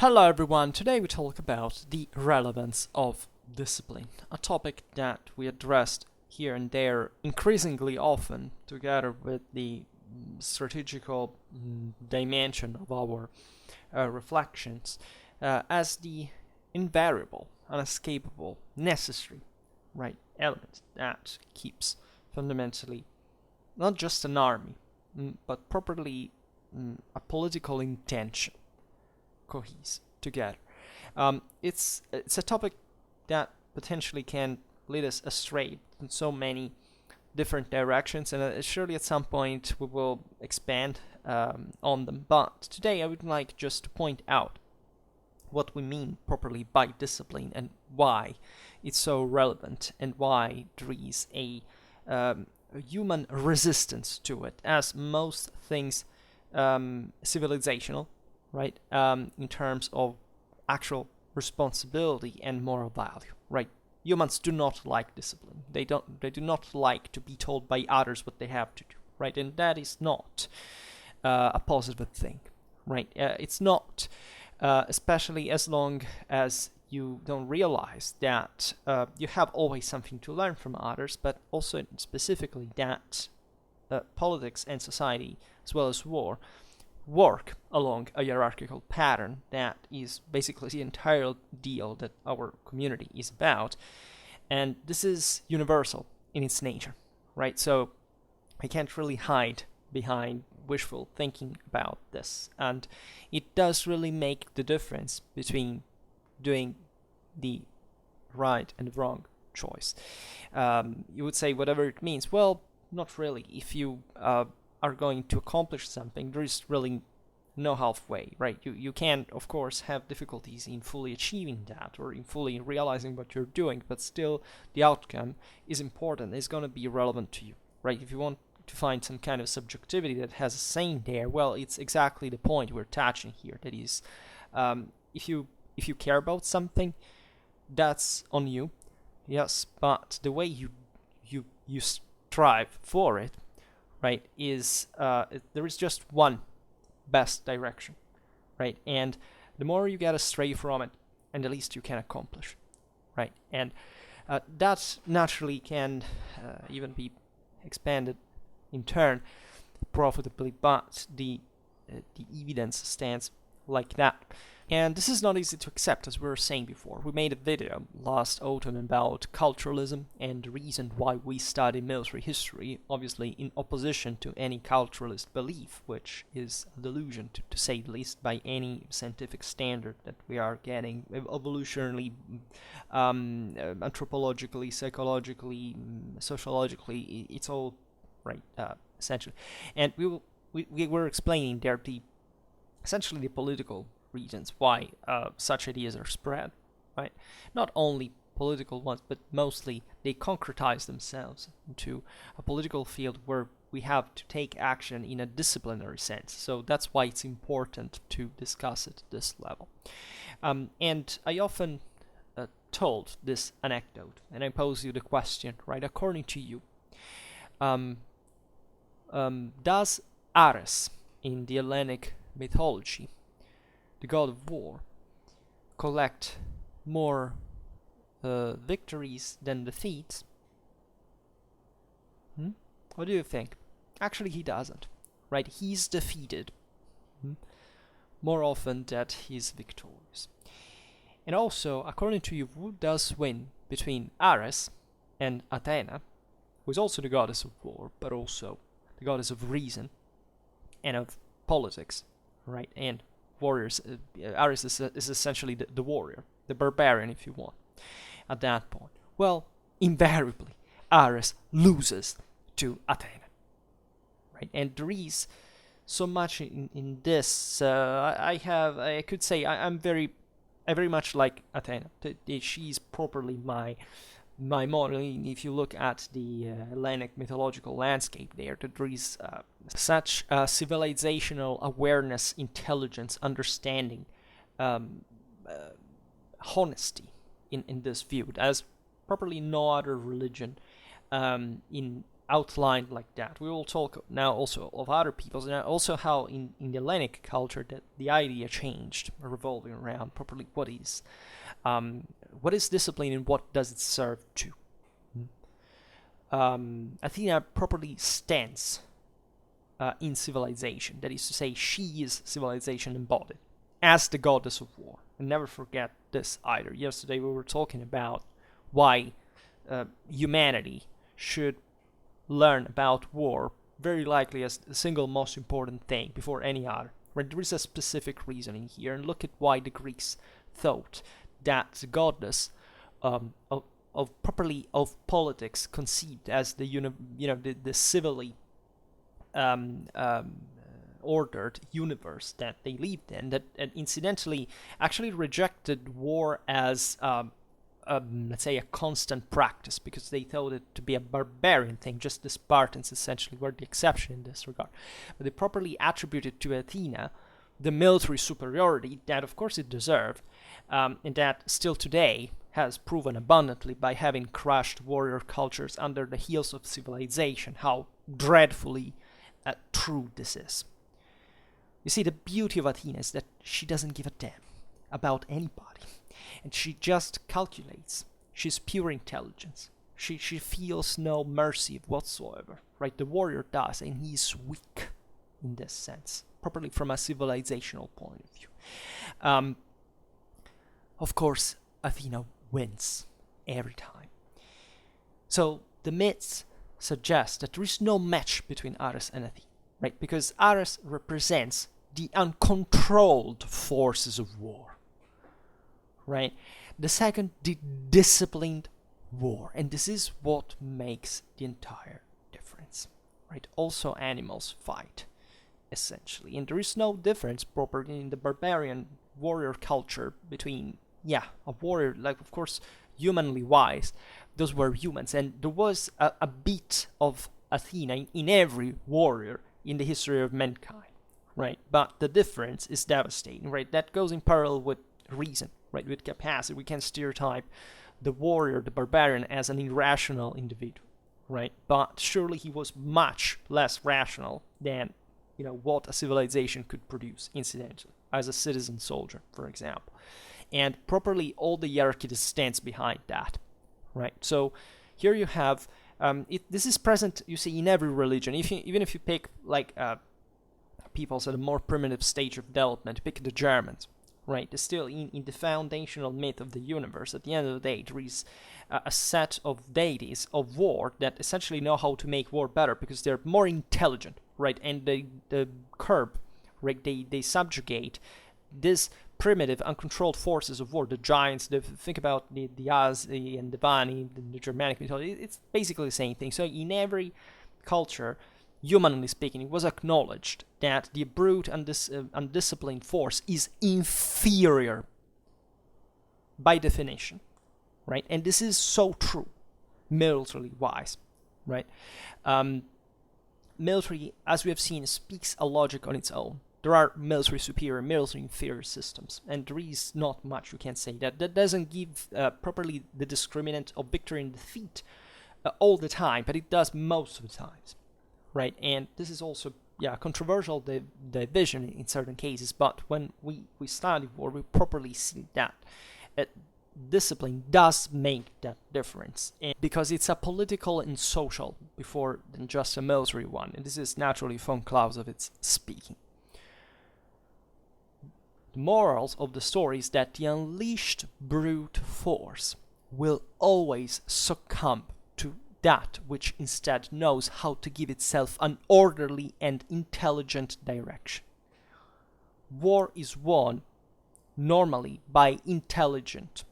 Hello everyone, today we talk about the relevance of discipline, a topic that we addressed here and there increasingly often together with the strategical dimension of our reflections as the invariable, unescapable, necessary element that keeps fundamentally not just an army, but properly a political intention cohese together. It's a topic that potentially can lead us astray in so many different directions, and surely at some point we will expand on them. But today I would like just to point out what we mean properly by discipline and why it's so relevant and why there is a human resistance to it, as most things civilizational, in terms of actual responsibility and moral value, right? Humans do not like discipline. They do not like to be told by others what they have to do, right? And that is not a positive thing, right? It's not, especially as long as you don't realize that you have always something to learn from others, but also specifically that politics and society, as well as war, work along a hierarchical pattern that is basically the entire deal that our community is about. And this is universal in its nature, right? So I can't really hide behind wishful thinking about this. And it does really make the difference between doing the right and wrong choice. You would say whatever it means. Well, not really. If you are going to accomplish something, there is really no halfway, right? You can, of course, have difficulties in fully achieving that or in fully realizing what you're doing, but still the outcome is important. It's going to be relevant to you, right? If you want to find some kind of subjectivity that has a saying there, well, it's exactly the point we're touching here. That is, if you care about something, that's on you, yes, but the way you strive for it, right, is there is just one best direction, right? And the more you get astray from it, and the least you can accomplish, right? And that naturally can even be expanded in turn profitably, but the evidence stands like that. And this is not easy to accept, as we were saying before. We made a video last autumn about culturalism and the reason why we study military history, obviously in opposition to any culturalist belief, which is a delusion, to say the least, by any scientific standard that we are getting, evolutionarily, anthropologically, psychologically, sociologically. It's all right, essentially. And we were explaining there essentially the political reasons why such ideas are spread, right? Not only political ones, but mostly they concretize themselves into a political field where we have to take action in a disciplinary sense. So that's why it's important to discuss it at this level. And I often told this anecdote, and I pose you the question, right? According to you, does Ares in the Hellenic mythology, the god of war, collect more victories than defeats? What do you think? Actually, he doesn't, right? He's defeated more often than he's victorious. And also, according to you, who does win between Ares and Athena, who is also the goddess of war, but also the goddess of reason and of politics, right? And warriors. Ares is essentially the warrior, the barbarian, if you want, at that point. Well, invariably, Ares loses to Athena, right? And there is so much in this. I could say I very much like Athena. She's properly my model. If you look at the Hellenic mythological landscape there is such civilizational awareness, intelligence, understanding, honesty in this view, as properly no other religion in outlined like that. We will talk now also of other peoples, and also how in the Hellenic culture that the idea changed, revolving around properly what is discipline and what does it serve to. Athena properly stands in civilization. That is to say, she is civilization embodied as the goddess of war. And never forget this either. Yesterday we were talking about why humanity should learn about war very likely as the single most important thing before any other. Right? There is a specific reasoning here, and look at why the Greeks thought that the goddess of politics, conceived as the civilly ordered universe that they lived in, that incidentally actually rejected war as let's say a constant practice, because they thought it to be a barbarian thing. Just the Spartans essentially were the exception in this regard, but they properly attributed to Athena the military superiority that of course it deserved, and that still today has proven abundantly by having crushed warrior cultures under the heels of civilization how dreadfully true this is. You see, the beauty of Athena is that she doesn't give a damn about anybody, and she just calculates. She's pure intelligence. She feels no mercy whatsoever, right? The warrior does, and he's weak in this sense, properly from a civilizational point of view. Of course, Athena wins every time. So the myths suggest that there is no match between Ares and Athena, right? Because Ares represents the uncontrolled forces of war, right? The second, the disciplined war, and this is what makes the entire difference, right? Also, animals fight, essentially, and there is no difference properly in the barbarian warrior culture between, a warrior, like, of course, humanly wise, those were humans, and there was a bit of Athena in every warrior in the history of mankind, right? But the difference is devastating, right? That goes in parallel with reason, right? With capacity. We can stereotype the warrior, the barbarian, as an irrational individual, right? But surely he was much less rational than, what a civilization could produce, incidentally, as a citizen soldier, for example. And properly, all the hierarchy that stands behind that, right? So here you have, this is present, you see, in every religion. Even if you pick, like, peoples at a more primitive stage of development, pick the Germans, right? It's still in the foundational myth of the universe. At the end of the day, there is a set of deities of war that essentially know how to make war better because they're more intelligent, right? And they curb, right? They subjugate this primitive, uncontrolled forces of war. The giants, think about the Asi and the Vani, the Germanic mythology. It's basically the same thing. So in every culture, humanly speaking, it was acknowledged that the brute undisciplined force is inferior by definition, right? And this is so true, militarily wise, right? Military, as we have seen, speaks a logic on its own. There are military superior, military inferior systems, and there is not much you can say. That doesn't give properly the discriminant of victory and defeat all the time, but it does most of the times, right? And this is also, controversial division in certain cases, but when we study war, we properly see that discipline does make that difference, and because it's a political and social before than just a military one, and this is naturally von Clausewitz's speaking. The morals of the story is that the unleashed brute force will always succumb to that which instead knows how to give itself an orderly and intelligent direction. War is won normally by intelligent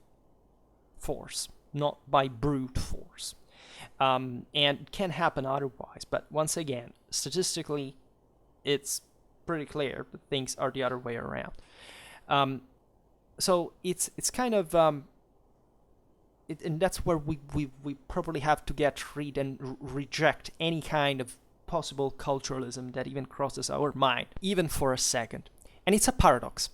force, not by brute force. And it can happen otherwise, but once again, statistically, it's pretty clear that things are the other way around. So it's kind of and that's where we probably have to get rid and reject any kind of possible culturalism that even crosses our mind, even for a second. And it's a paradox,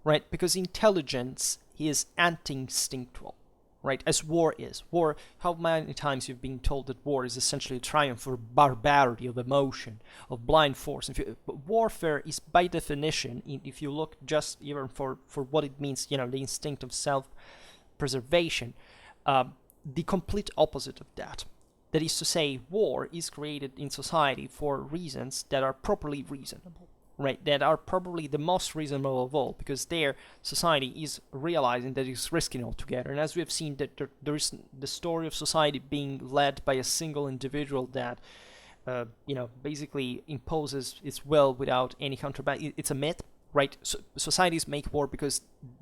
right? Because intelligence is anti-instinctual, right? As war is. War, how many times you've been told that war is essentially a triumph for barbarity of emotion, of blind force. But warfare is by definition, if you look just even for what it means, the instinct of self-preservation, the complete opposite of that. That is to say, war is created in society for reasons that are properly reasonable, right? That are probably the most reasonable of all, because their society is realizing that it's risking altogether. And as we have seen, that there is the story of society being led by a single individual that, basically imposes its will without any counterbalance. It's a myth, right? So societies make war because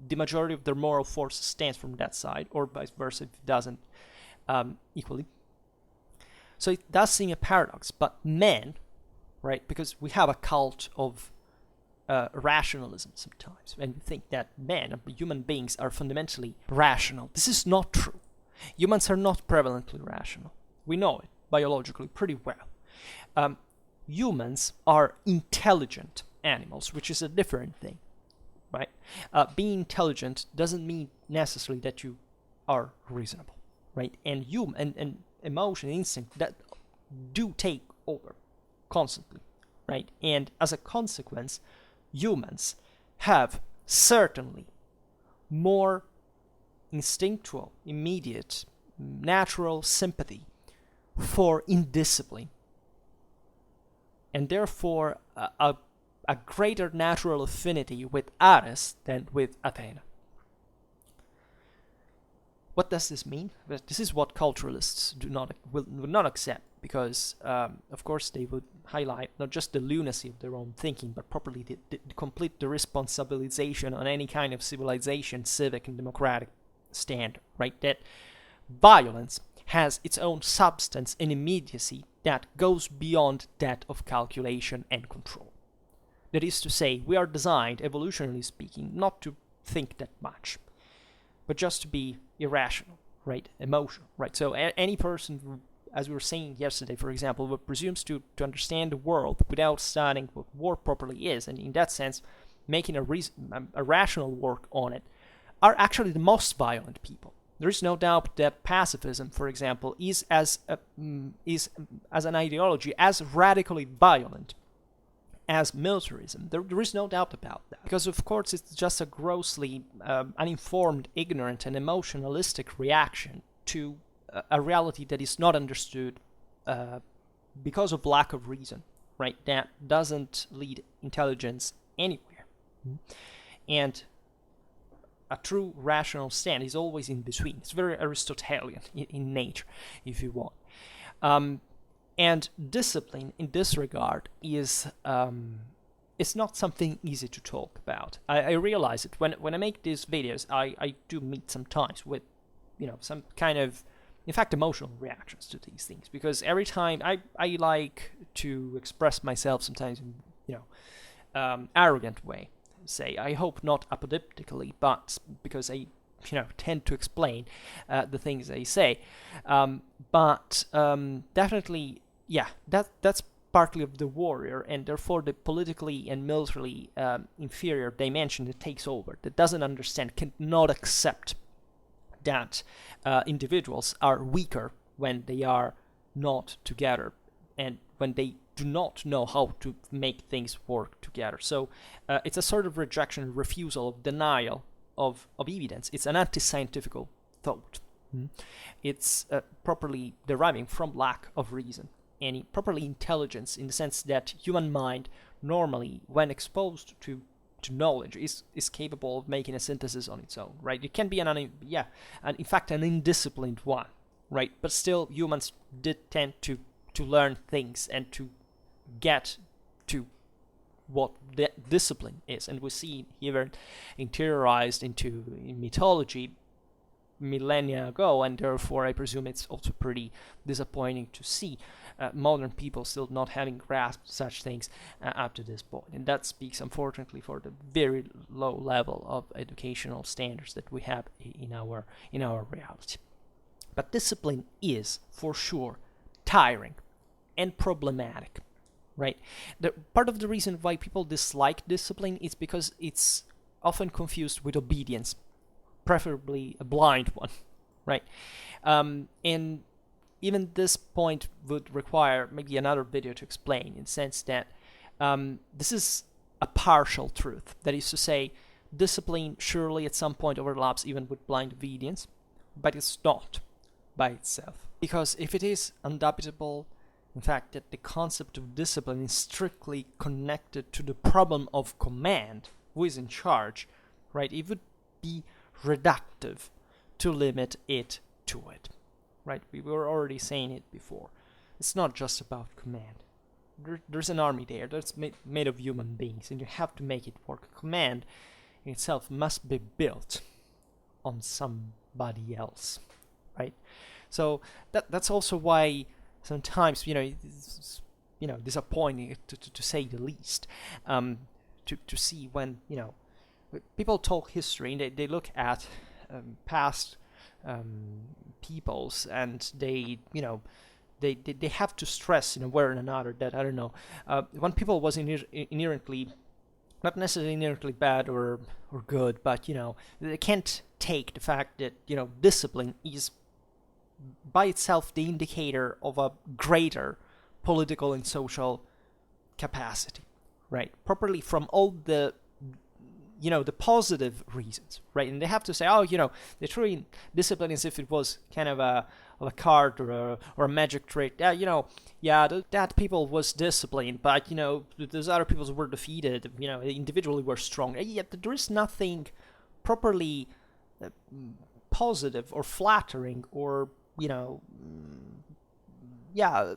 the majority of their moral force stands from that side, or vice versa if it doesn't, equally. So it does seem a paradox, but men, right, because we have a cult of rationalism sometimes, and we think that men, human beings, are fundamentally rational. This is not true. Humans are not prevalently rational. We know it biologically pretty well. Humans are intelligent animals, which is a different thing, right? Being intelligent doesn't mean necessarily that you are reasonable, right? And and emotion, instinct, that do take over constantly, right? And as a consequence, humans have certainly more instinctual, immediate, natural sympathy for indiscipline, and therefore a greater natural affinity with Ares than with Athena. What does this mean? This is what culturalists will not accept, because of course they would highlight not just the lunacy of their own thinking, but properly the complete irresponsibilization on any kind of civilization, civic and democratic standard, right? That violence has its own substance and immediacy that goes beyond that of calculation and control. That is to say, we are designed, evolutionarily speaking, not to think that much, but just to be irrational, right? Emotional, right? So any person who, as we were saying yesterday, for example, who presumes to understand the world without studying what war properly is, and in that sense, making a rational work on it, are actually the most violent people. There is no doubt that pacifism, for example, is as an ideology as radically violent as militarism. There is no doubt about that, because of course it's just a grossly uninformed, ignorant, and emotionalistic reaction to a reality that is not understood because of lack of reason, right? That doesn't lead intelligence anywhere. And a true rational stand is always in between. It's very Aristotelian in nature, if you want. And discipline in this regard is it's not something easy to talk about. I realize it when I make these videos. I do meet sometimes with some kind of, in fact, emotional reactions to these things, because every time I like to express myself sometimes in arrogant way. Say, I hope not apodictically, but because I tend to explain the things I say. But definitely, yeah, that's partly of the warrior, and therefore the politically and militarily inferior dimension that takes over, that doesn't understand, cannot accept that individuals are weaker when they are not together, and when they do not know how to make things work together. So it's a sort of rejection, refusal, of denial of evidence. It's an anti-scientific thought. It's properly deriving from lack of reason, and properly intelligence, in the sense that human mind normally, when exposed to knowledge, is capable of making a synthesis on its own, right? It can be an in fact an indisciplined one, right? But still, humans did tend to learn things and to get to what the discipline is, and we see here interiorized into mythology millennia ago, and therefore I presume it's also pretty disappointing to see modern people still not having grasped such things up to this point. And that speaks, unfortunately, for the very low level of educational standards that we have in our reality. But discipline is, for sure, tiring and problematic, right? Part of the reason why people dislike discipline is because it's often confused with obedience, preferably a blind one, right? And even this point would require maybe another video to explain, in the sense that this is a partial truth. That is to say, discipline surely at some point overlaps even with blind obedience, but it's not by itself. Because if it is undubitable, in fact, that the concept of discipline is strictly connected to the problem of command, who is in charge, right? It would be reductive to limit it to it, right? We were already saying it before. It's not just about command. There's an army there that's made of human beings, and you have to make it work. Command in itself must be built on somebody else, right? So that's also why sometimes, it's, disappointing to say the least, to see when, people talk history and they look at past peoples, and they have to stress in a way or another that, I don't know, one people was inherently, not necessarily inherently bad or good, but, they can't take the fact that, discipline is by itself the indicator of a greater political and social capacity, right? Properly from all the the positive reasons, right? And they have to say, they treat discipline as if it was kind of a card or a magic trick. That people was disciplined, but those other people were defeated. Individually were strong. Yet there is nothing properly positive or flattering or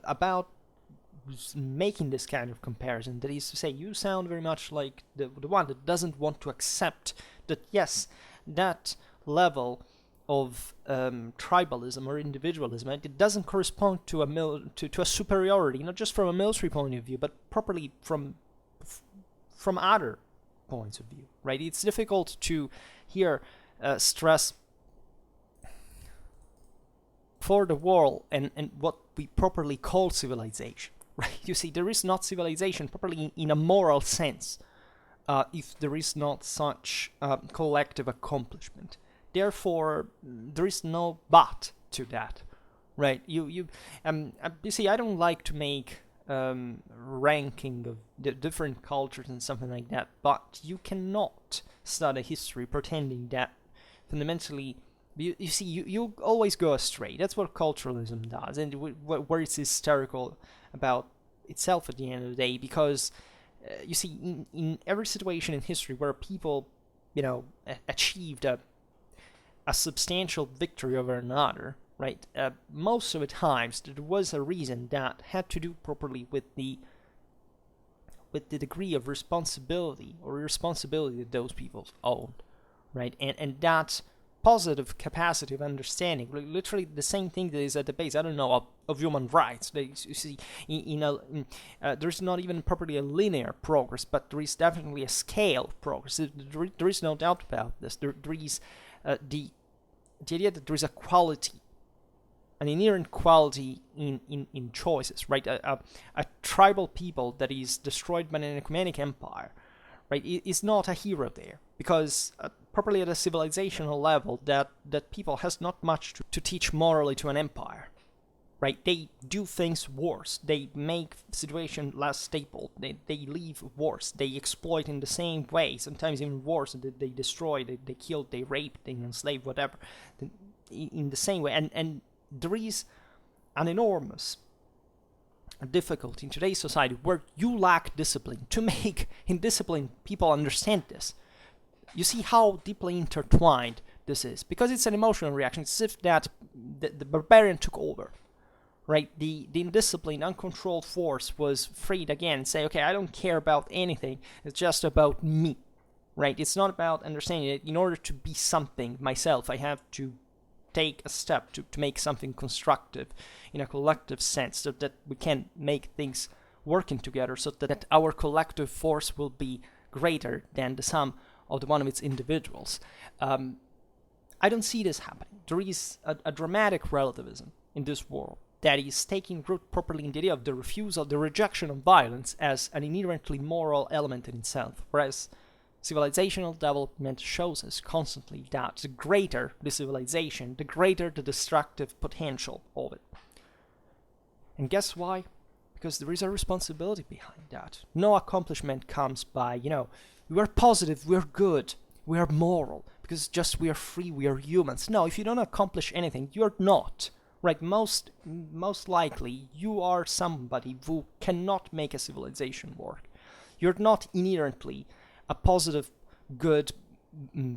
about making this kind of comparison. That is to say, you sound very much like the one that doesn't want to accept that, yes, that level of tribalism or individualism, it doesn't correspond to a superiority, not just from a military point of view, but properly from other points of view, right? It's difficult to here stress for the world and what we properly call civilization. Right, you see, there is not civilization properly in a moral sense if there is not such collective accomplishment. Therefore, there is no but to that, right? You see, I don't like to make ranking of the different cultures and something like that, but you cannot study history pretending that fundamentally. You see, you always go astray. That's what culturalism does, and where it's hysterical about itself at the end of the day, because you see, in every situation in history where people, achieved a substantial victory over another, right? Most of the times there was a reason that had to do properly with the degree of responsibility or irresponsibility that those people own, right? And that positive capacity of understanding, literally the same thing that is at the base, I don't know, of human rights. You see, there's not even properly a linear progress, but there is definitely a scale of progress. There is no doubt about this. There is the idea that there is a quality, an inherent quality in choices, right? A tribal people that is destroyed by an ecumenic empire, right, is not a hero there, because properly at a civilizational level, that people has not much to teach morally to an empire, right? They do things worse. They make situation less stable. They leave worse. They exploit in the same way, sometimes even worse. They destroy, they kill, they rape, they enslave, whatever, in the same way. And there is an enormous difficulty in today's society where you lack discipline to make indisciplined people understand this. You see how deeply intertwined this is, because it's an emotional reaction. It's as if that the barbarian took over, right? The indisciplined, uncontrolled force was freed again and say, okay, I don't care about anything. It's just about me, right? It's not about understanding that in order to be something myself, I have to take a step to make something constructive in a collective sense, so that we can make things working together, so that our collective force will be greater than the sum of the one of its individuals. I don't see this happening. There is a dramatic relativism in this world that is taking root properly in the idea of the rejection of violence as an inherently moral element in itself, whereas Civilizational development shows us constantly that the greater the civilization, the greater the destructive potential of it. And guess why? Because there is a responsibility behind that. No accomplishment comes by, we are positive, we are good, we are moral, because just we are free, we are humans. No, if you don't accomplish anything, you're not. Right? Most likely, you are somebody who cannot make a civilization work. You're not inherently a positive, good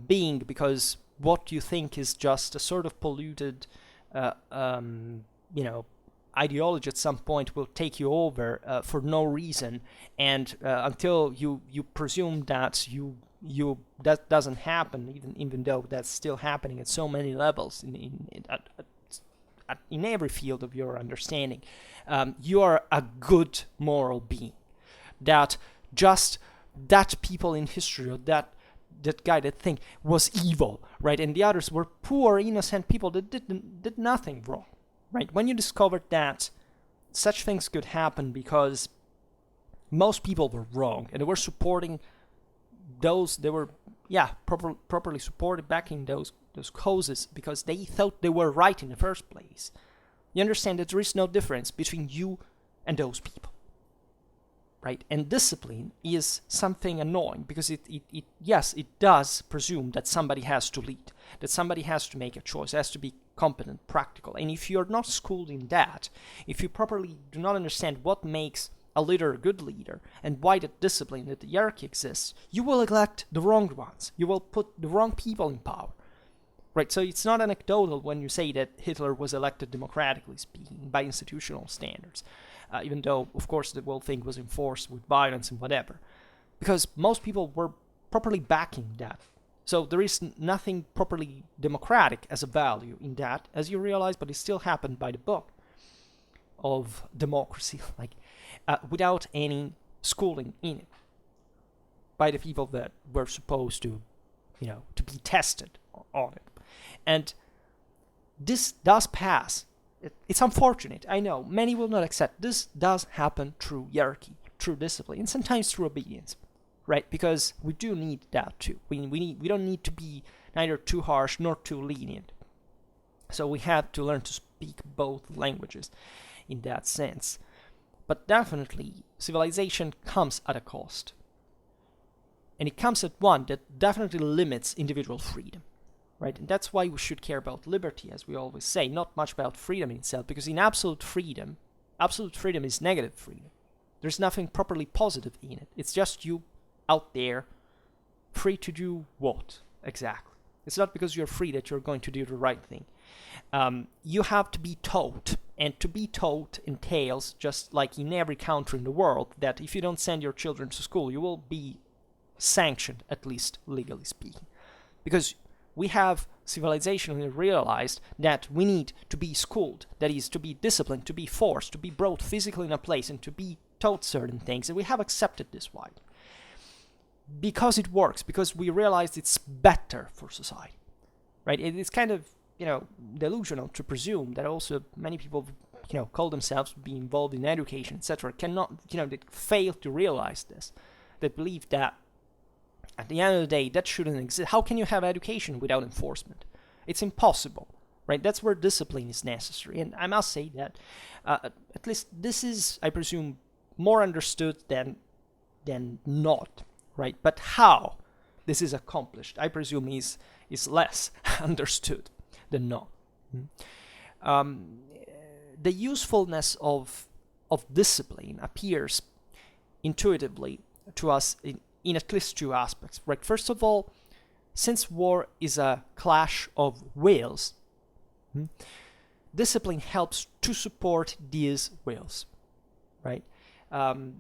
being because what you think is just a sort of polluted, ideology at some point will take you over for no reason, and until you presume that that doesn't happen, even though that's still happening at so many levels in every field of your understanding, you are a good moral being. That people in history, or that guy, that thing was evil, right? And the others were poor, innocent people that did nothing wrong, right? When you discovered that such things could happen because most people were wrong and they were supporting those, they were properly supported, backing those causes because they thought they were right in the first place. You understand that there is no difference between you and those people. Right? And discipline is something annoying because it does presume that somebody has to lead, that somebody has to make a choice, has to be competent, practical. And if you're not schooled in that, if you properly do not understand what makes a leader a good leader and why that discipline, that the hierarchy exists, you will elect the wrong ones. You will put the wrong people in power. Right? So it's not anecdotal when you say that Hitler was elected democratically speaking by institutional standards. Even though, of course, the whole thing was enforced with violence and whatever. Because most people were properly backing that. So there is nothing properly democratic as a value in that, as you realize, but it still happened by the book of democracy, without any schooling in it, by the people that were supposed to, to be tested on it. And this does pass. It's unfortunate, I know. Many will not accept. This does happen through hierarchy, through discipline, and sometimes through obedience, right? Because we do need that too. We don't need to be neither too harsh nor too lenient. So we have to learn to speak both languages in that sense. But definitely, civilization comes at a cost. And it comes at one that definitely limits individual freedom. Right? And that's why we should care about liberty, as we always say, not much about freedom in itself, because in absolute freedom is negative freedom. There's nothing properly positive in it. It's just you out there, free to do what exactly? It's not because you're free that you're going to do the right thing. You have to be taught, and to be taught entails, just like in every country in the world, that if you don't send your children to school, you will be sanctioned, at least legally speaking. Because we have civilizationally realized that we need to be schooled, that is, to be disciplined, to be forced, to be brought physically in a place, and to be taught certain things, and we have accepted this widely. Because it works, because we realized it's better for society, right? It's kind of, delusional to presume that also many people, call themselves be involved in education, etc., cannot, they fail to realize this. They believe that at the end of the day, that shouldn't exist. How can you have education without enforcement? It's impossible, right? That's where discipline is necessary. And I must say that, at least this is, I presume, more understood than not, right? But how this is accomplished, I presume, is less understood than not. The usefulness of discipline appears intuitively to us in at least two aspects, right? First of all, since war is a clash of wills, discipline helps to support these wills, right?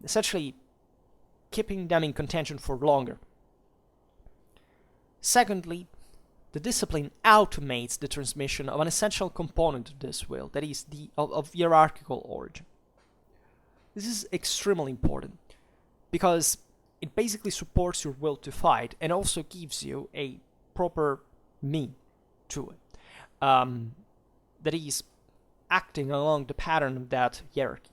Essentially, keeping them in contention for longer. Secondly, the discipline automates the transmission of an essential component of this will, that is, of hierarchical origin. This is extremely important because it basically supports your will to fight and also gives you a proper mean to it. That is, acting along the pattern of that hierarchy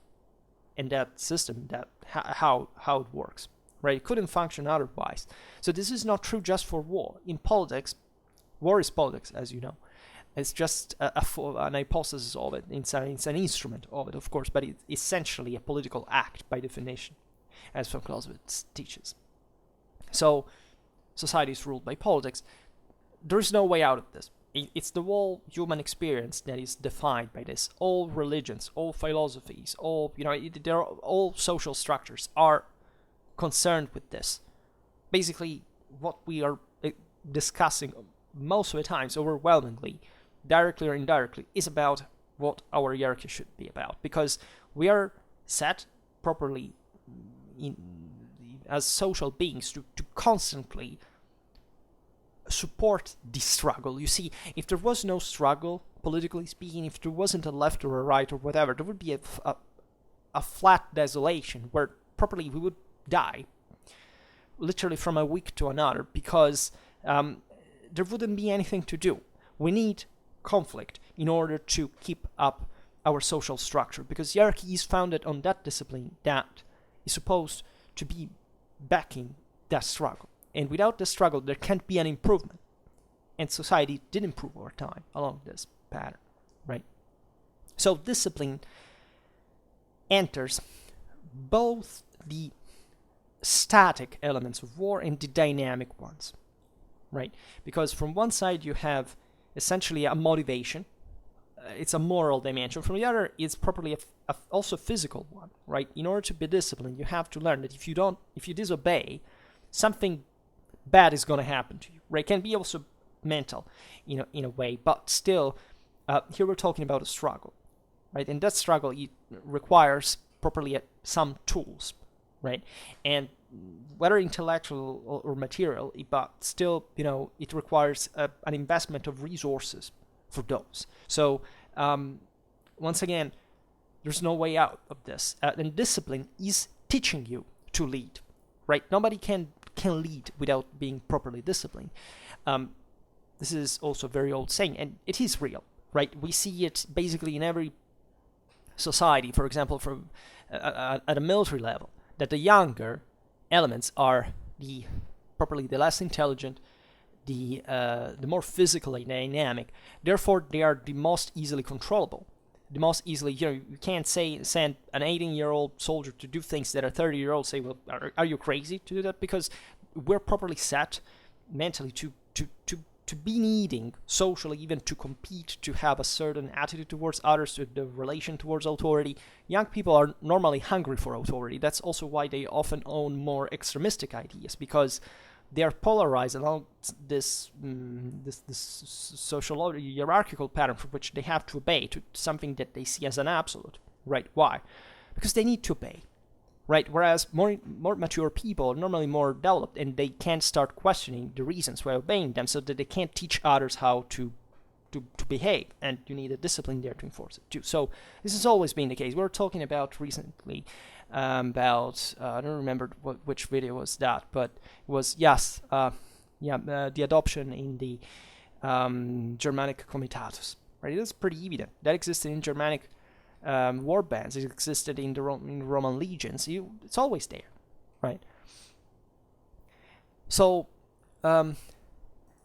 and that system, that how it works, right? It couldn't function otherwise. So this is not true just for war. In politics, war is politics, as you know. It's just an hypothesis of it. It's an instrument of it, of course, but it's essentially a political act by definition, as von Clausewitz teaches. So society is ruled by politics. There's no way out of this. It's the whole human experience that is defined by this. All religions, all philosophies, all all social structures are concerned with this. Basically, what we are discussing most of the times, overwhelmingly, directly or indirectly, is about what our hierarchy should be about, because we are set properly as social beings to constantly support the struggle. You see, if there was no struggle, politically speaking, if there wasn't a left or a right or whatever, there would be a flat desolation where properly we would die, literally from a week to another, because there wouldn't be anything to do. We need conflict in order to keep up our social structure, because hierarchy is founded on that discipline that is supposed to be backing that struggle. And without the struggle, there can't be an improvement. And society did improve over time along this pattern, right? So discipline enters both the static elements of war and the dynamic ones, right? Because from one side you have essentially a motivation, it's a moral dimension. From the other, it's properly also a physical one, right? In order to be disciplined, you have to learn that if you disobey, something bad is going to happen to you, right? It can be also mental, in a way, but still, here we're talking about a struggle, right? And that struggle, it requires properly some tools, right? And whether intellectual or material, but still, it requires an investment of resources for those. So, once again, there's no way out of this. And discipline is teaching you to lead, right? Nobody can lead without being properly disciplined. This is also a very old saying, and it is real, right? We see it basically in every society, for example, from at a military level, that the younger elements are the less intelligent, the more physically dynamic. Therefore, they are the most easily controllable. The most easily, you can't send an 18-year-old soldier to do things that a 30-year-old say, well, are you crazy to do that? Because we're properly set mentally to be needing socially, even to compete, to have a certain attitude towards others, to the relation towards authority. Young people are normally hungry for authority. That's also why they often own more extremistic ideas, because they are polarized along this social hierarchical pattern for which they have to obey to something that they see as an absolute, right? Why? Because they need to obey, right? Whereas more mature people are normally more developed, and they can start questioning the reasons why obeying them, so that they can't teach others how to behave, and you need a discipline there to enforce it too. So this has always been the case. We were talking about recently about I don't remember which video was that, but it was the adoption in the Germanic comitatus, right? It's pretty evident that existed in Germanic war bands. It existed in the Roman legions. It's always there, right? So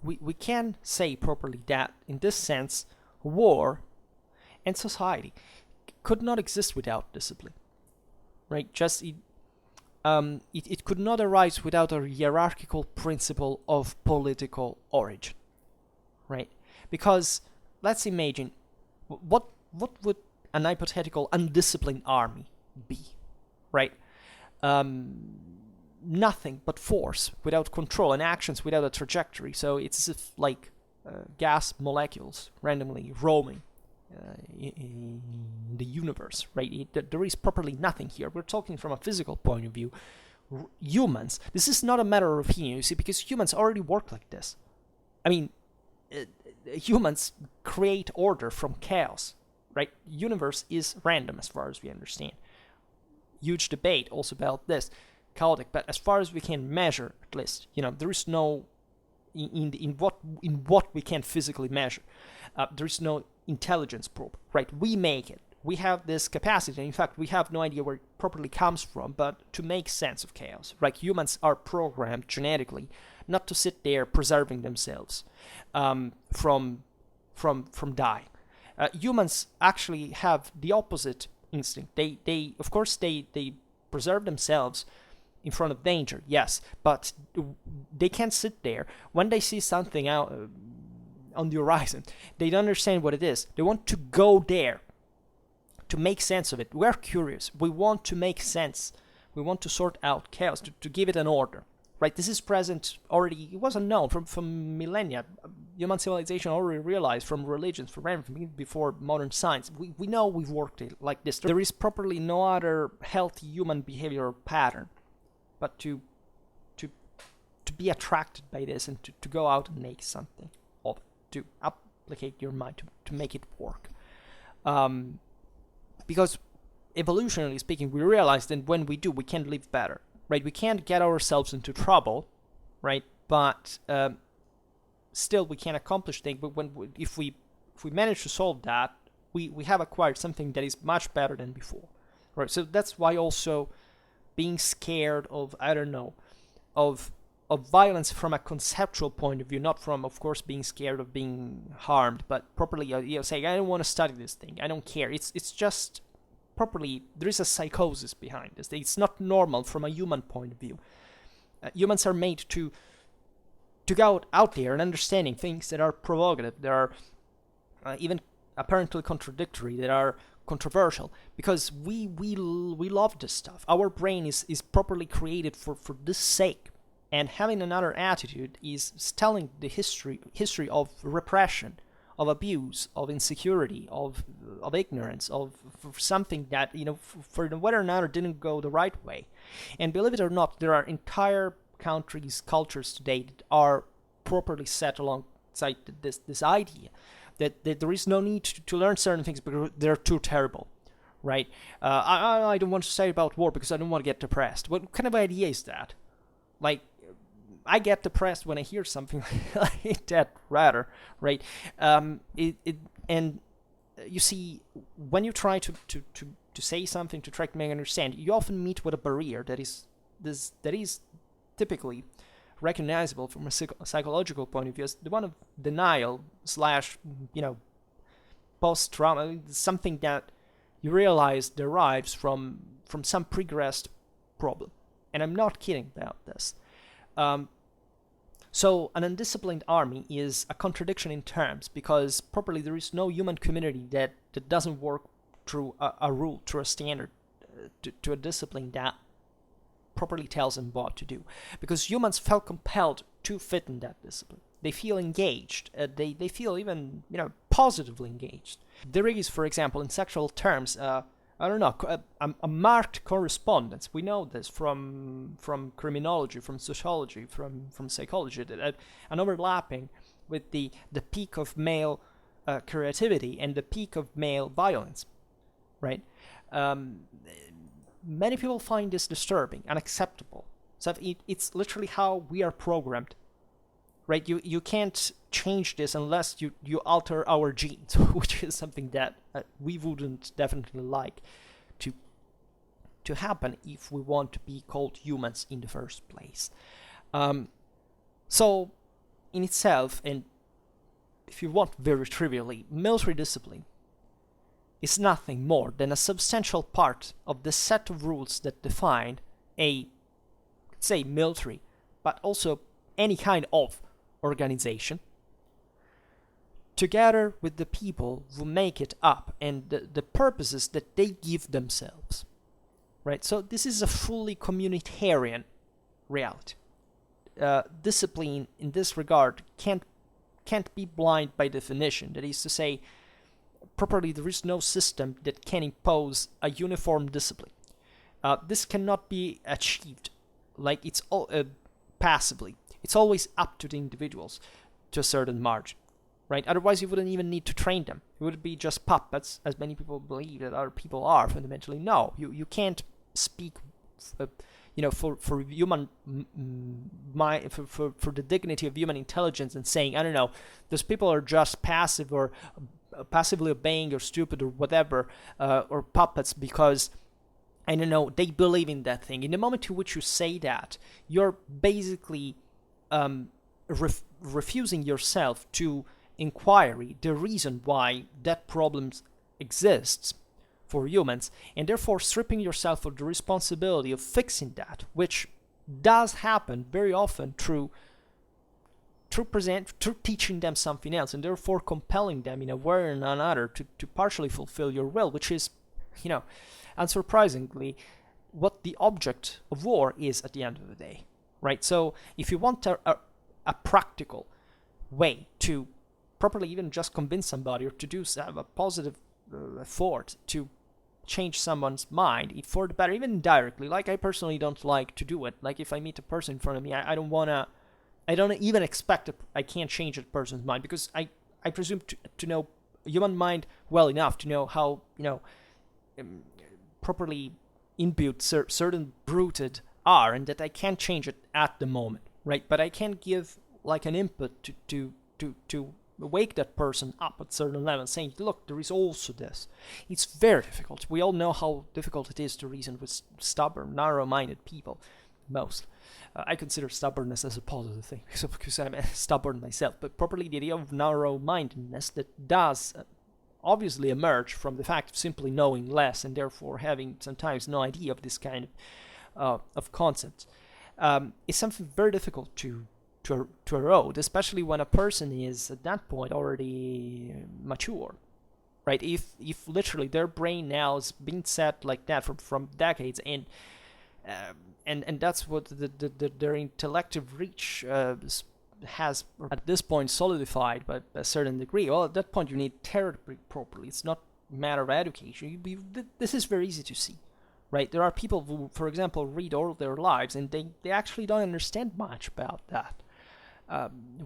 we can say properly that in this sense, war and society could not exist without discipline. Right, just it could not arise without a hierarchical principle of political origin, right? Because let's imagine what would an hypothetical undisciplined army be, right? Nothing but force without control and actions without a trajectory. So it's as if like gas molecules randomly roaming in the universe, right? There is properly nothing here. We're talking from a physical point of view. Humans, this is not a matter of opinion, you see, because humans already work like this. I mean, humans create order from chaos, right? Universe is random as far as we understand. Huge debate also about this, chaotic, but as far as we can measure, at least, there is no in what we can physically measure. There is no intelligence probe, right? We make it. we have this capacity, and in fact, we have no idea where it properly comes from, but to make sense of chaos. Right? Humans are programmed genetically not to sit there preserving themselves from dying. Humans actually have the opposite instinct. They of course, they preserve themselves in front of danger, yes, but they can't sit there when they see something out on the horizon. They don't understand what it is. They want to go there to make sense of it. We're curious. We want to make sense. We want to sort out chaos, to give it an order. Right? This is present already. It wasn't known from millennia. Human civilization already realized from religions, from everything before modern science. We know we've worked it like this. There is properly no other healthy human behavioral pattern but to be attracted by this and to go out and make something of it, to applicate your mind, to make it work. Because evolutionarily speaking, we realize that when we do, we can live better. Right, we can't get ourselves into trouble, right? But still, we can accomplish things. But if we manage to solve that, we have acquired something that is much better than before, right? So that's why also being scared of, I don't know, of violence from a conceptual point of view, not from, of course, being scared of being harmed, but properly, saying, I don't want to study this thing. I don't care. It's just properly, there is a psychosis behind this. It's not normal from a human point of view. Humans are made to go out there and understanding things that are provocative, that are even apparently contradictory, that are controversial, because we love this stuff. Our brain is properly created for this sake. And having another attitude is telling the history of repression, of abuse, of insecurity, of ignorance, of something that, for whether or not it didn't go the right way. And believe it or not, there are entire countries, cultures today that are properly set alongside this idea that there is no need to learn certain things because they're too terrible, right? I don't want to say about war because I don't want to get depressed. What kind of idea is that? Like, I get depressed when I hear something like that, rather, right? And you see, when you try to say something, to try to make understand, you often meet with a barrier that is typically recognizable from a psychological point of view as the one of denial / post-trauma, something that you realize derives from some progressed problem. And I'm not kidding about this. So an undisciplined army is a contradiction in terms, because properly there is no human community that doesn't work through a rule, through a standard, to a discipline that properly tells them what to do. Because humans felt compelled to fit in that discipline. They feel engaged. They feel even positively engaged. There is, for example, in sexual terms, a marked correspondence. We know this from criminology, from sociology, from psychology, that an overlapping with the peak of male creativity and the peak of male violence, right? Many people find this disturbing, unacceptable. So it's literally how we are programmed, right? You can't change this unless you alter our genes, which is something that we wouldn't definitely like to happen if we want to be called humans in the first place. So in itself, and if you want very trivially, military discipline is nothing more than a substantial part of the set of rules that define a, say, military, but also any kind of organization, together with the people who make it up and the purposes that they give themselves, right? So this is a fully communitarian reality. Discipline in this regard can't be blind by definition. That is to say, properly, there is no system that can impose a uniform discipline. This cannot be achieved like it's all passively. It's always up to the individuals to a certain margin, right? Otherwise, you wouldn't even need to train them. It would be just puppets, as many people believe that other people are fundamentally. No, you can't speak, for human for the dignity of human intelligence and saying, I don't know, those people are just passive or passively obeying or stupid or whatever, or puppets because, I don't know, they believe in that thing. In the moment in which you say that, you're basically refusing yourself to inquiry the reason why that problem exists for humans, and therefore stripping yourself of the responsibility of fixing that, which does happen very often through teaching them something else, and therefore compelling them in a way or another to partially fulfill your will, which is, unsurprisingly, what the object of war is at the end of the day, right? So if you want a practical way to properly even just convince somebody or to do a positive effort to change someone's mind for the better, even indirectly, like I personally don't like to do it. Like if I meet a person in front of me, I don't even expect I can't change that person's mind, because I presume to know human mind well enough to know how, properly imbued certain rooted are, and that I can't change it at the moment, right? But I can give like an input to wake that person up at certain level, saying, look, there is also this. It's very difficult. We all know how difficult it is to reason with stubborn, narrow-minded people, most. I consider stubbornness as a positive thing, because I'm stubborn myself, but properly the idea of narrow-mindedness that does obviously emerge from the fact of simply knowing less and therefore having sometimes no idea of this kind of concepts, is something very difficult to erode, especially when a person is at that point already mature, right? If literally their brain now is being set like that from decades, and that's what their intellective reach has at this point solidified by a certain degree. Well, at that point you need therapy properly. It's not a matter of education. This is very easy to see, right? There are people who, for example, read all their lives and they actually don't understand much about that.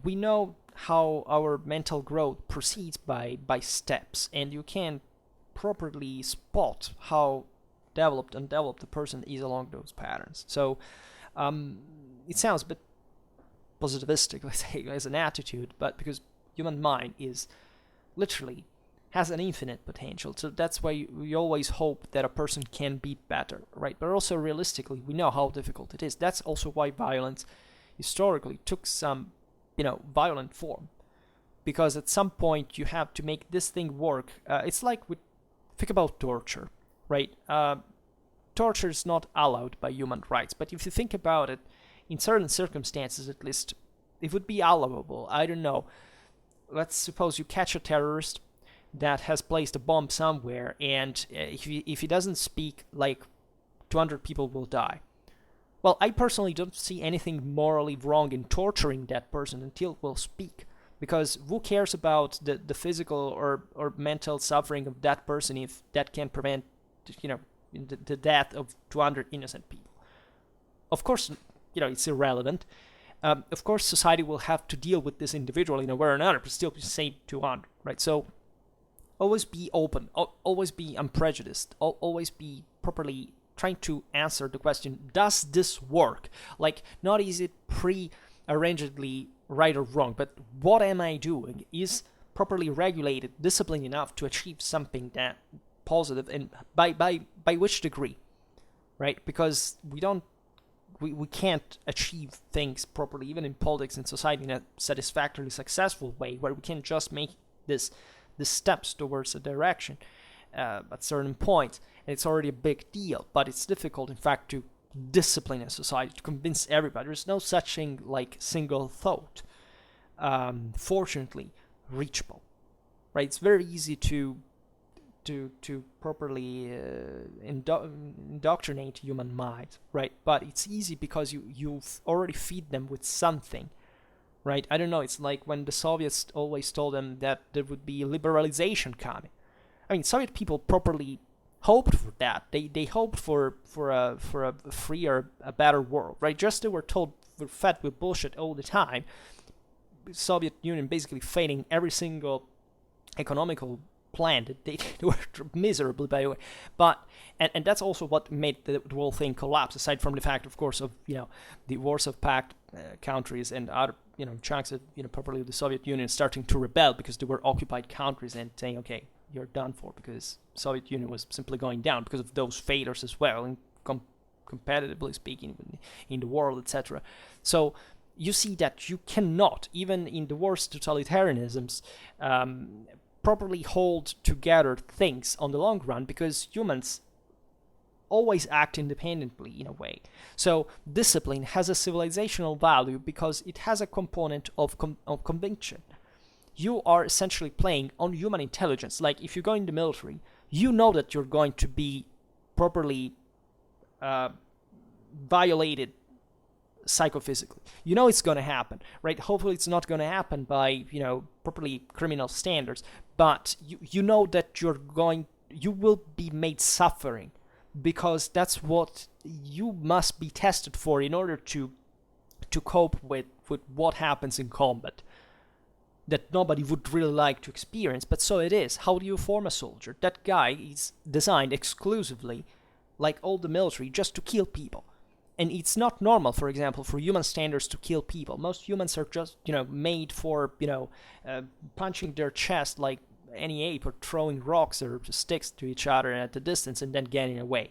We know how our mental growth proceeds by steps, and you can properly spot how developed and undeveloped the person is along those patterns. So it sounds a bit positivistic, let's say, as an attitude, but because human mind is literally has an infinite potential, so that's why we always hope that a person can be better, right? But also realistically, we know how difficult it is. That's also why violence historically took some, violent form, because at some point you have to make this thing work. It's like think about torture, right? Torture is not allowed by human rights, but if you think about it, in certain circumstances at least, it would be allowable. I don't know. Let's suppose you catch a terrorist that has placed a bomb somewhere, and if he doesn't speak, like 200 people will die. Well, I personally don't see anything morally wrong in torturing that person until we'll speak, because who cares about the physical or mental suffering of that person if that can prevent, the death of 200 innocent people? Of course, it's irrelevant. Of course, society will have to deal with this individual in a way or another, but still save 200, right? So always be open, always be unprejudiced, always be properly trying to answer the question, does this work? Like, not is it pre-arrangedly right or wrong, but what am I doing? Is properly regulated, disciplined enough to achieve something that positive, and by which degree, right? Because we can't achieve things properly, even in politics and society, in a satisfactorily successful way, where we can just make the steps towards a direction at certain points, and it's already a big deal. But it's difficult, in fact, to discipline a society, to convince everybody. There's no such thing like single thought, fortunately, reachable, right? It's very easy to properly indoctrinate human mind, right? But it's easy because you already feed them with something, right? I don't know, it's like when the Soviets always told them that there would be liberalization coming. I mean, Soviet people properly hoped for that. They hoped for a freer, a better world, right? Just they were fed with bullshit all the time. Soviet Union basically failing every single economical plan that they worked miserably, by the way. But and that's also what made the whole thing collapse, aside from the fact, of course, of the Warsaw Pact countries and other chunks of, probably the Soviet Union starting to rebel because they were occupied countries and saying, okay, you're done for, because Soviet Union was simply going down because of those failures as well, and competitively speaking, in the world, etc. So you see that you cannot, even in the worst totalitarianisms, properly hold together things on the long run, because humans always act independently in a way. So discipline has a civilizational value because it has a component of conviction. You are essentially playing on human intelligence. Like if you go in the military, you know that you're going to be properly violated psychophysically. You know it's going to happen, right? Hopefully it's not going to happen by, properly criminal standards, but you know that you will be made suffering, because that's what you must be tested for in order to cope with what happens in combat, that nobody would really like to experience, but so it is. How do you form a soldier? That guy is designed exclusively, like all the military, just to kill people. And it's not normal, for example, for human standards to kill people. Most humans are just, made for, punching their chest like any ape, or throwing rocks or sticks to each other at a distance and then getting away.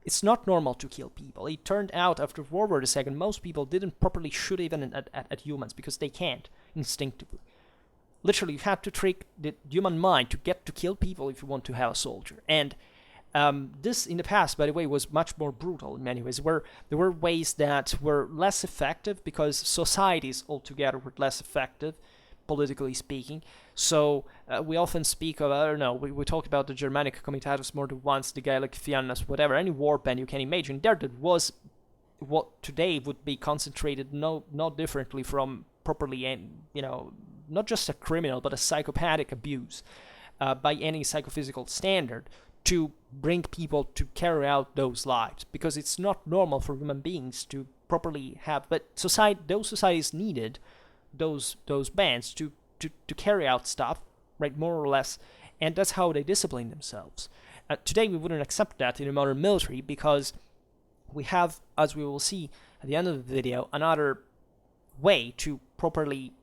It's not normal to kill people. It turned out after World War II, most people didn't properly shoot even at humans, because they can't instinctively. Literally, you have to trick the human mind to get to kill people if you want to have a soldier. And this, in the past, by the way, was much more brutal in many ways. There were ways that were less effective because societies altogether were less effective, politically speaking. So we often speak of, I don't know, we talked about the Germanic Comitatus more than once, the Gaelic Fiannas, whatever, any war band you can imagine. There was what today would be concentrated not differently from properly, not just a criminal, but a psychopathic abuse by any psychophysical standard, to bring people to carry out those lives, because it's not normal for human beings to properly have. But those societies needed those bands to carry out stuff, right, more or less, and that's how they discipline themselves. Today we wouldn't accept that in a modern military, because we have, as we will see at the end of the video, another way to properly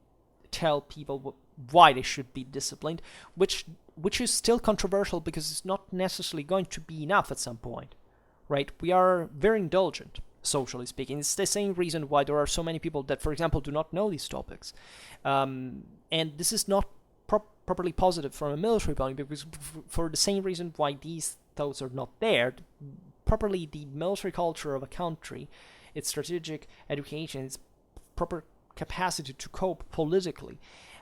tell people why they should be disciplined, which is still controversial, because it's not necessarily going to be enough at some point, right? We are very indulgent, socially speaking. It's the same reason why there are so many people that, for example, do not know these topics. And this is not properly positive from a military point of view, because for the same reason why these thoughts are not there, properly the military culture of a country, its strategic education, its proper capacity to cope politically,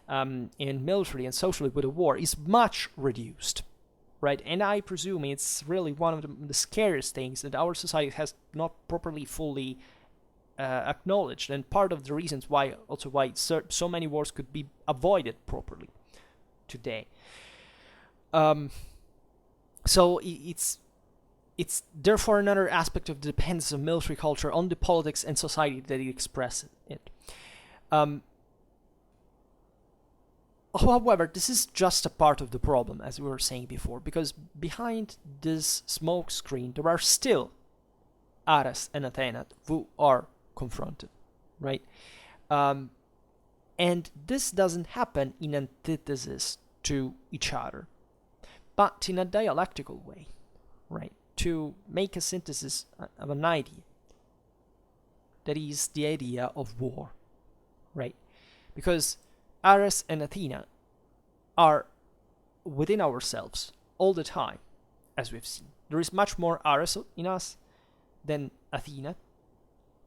in military and socially with a war, is much reduced, right? And I presume it's really one of the scariest things that our society has not properly fully acknowledged, and part of the reasons why so many wars could be avoided properly today. So it's therefore another aspect of the dependence of military culture on the politics and society that it expresses it. However, this is just a part of the problem, as we were saying before, because behind this smoke screen, there are still Ares and Athena who are confronted, right? And this doesn't happen in antithesis to each other, but in a dialectical way, right? To make a synthesis of an idea, that is the idea of war, right? Because Ares and Athena are within ourselves all the time, as we've seen. There is much more Ares in us than Athena.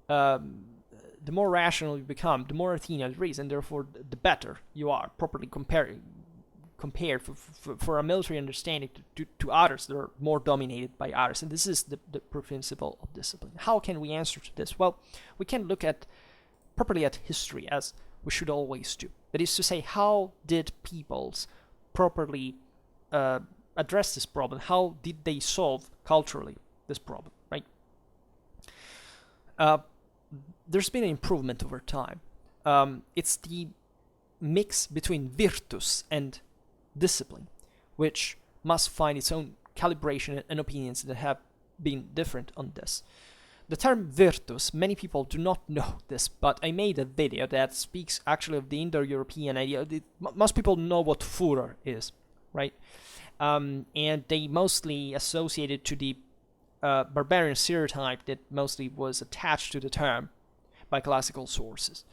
The more rational you become, the more Athena there is, and therefore the better you are, properly compared for a military understanding to others that are more dominated by others. And this is the principle of discipline. How can we answer to this? Well, we can look properly at history, as we should always do. That is to say, how did peoples properly address this problem? How did they solve culturally this problem, right? There's been an improvement over time. It's the mix between virtus and discipline, which must find its own calibration and opinions that have been different on this. The term virtus, many people do not know this, but I made a video that speaks actually of the Indo-European idea. Most people know what Führer is, right? And they mostly associate it to the barbarian stereotype that mostly was attached to the term by classical sources.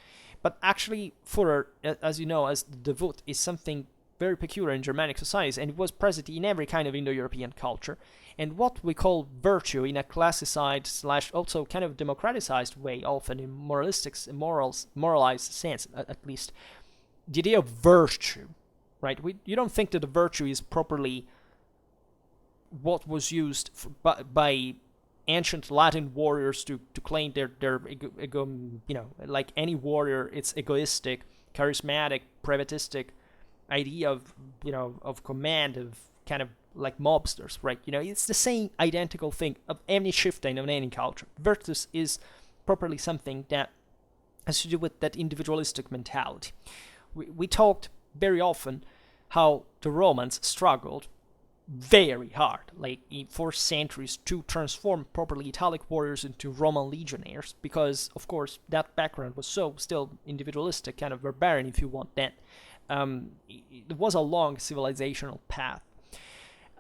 But actually, Führer, as you know, as the Wut, is something very peculiar in Germanic societies, and it was present in every kind of Indo-European culture. And what we call virtue in a classified / also kind of democratized way, often in moralized sense, at least, the idea of virtue, right? You don't think that the virtue is properly what was used by ancient Latin warriors to claim their like any warrior, it's egoistic, charismatic, privatistic idea of command, of kind of like mobsters, right? It's the same identical thing of any chieftain of any culture. Virtus is properly something that has to do with that individualistic mentality. We talked very often how the Romans struggled very hard, like for centuries, to transform properly Italic warriors into Roman legionnaires, because of course that background was so still individualistic, kind of barbarian if you want that. It was a long civilizational path.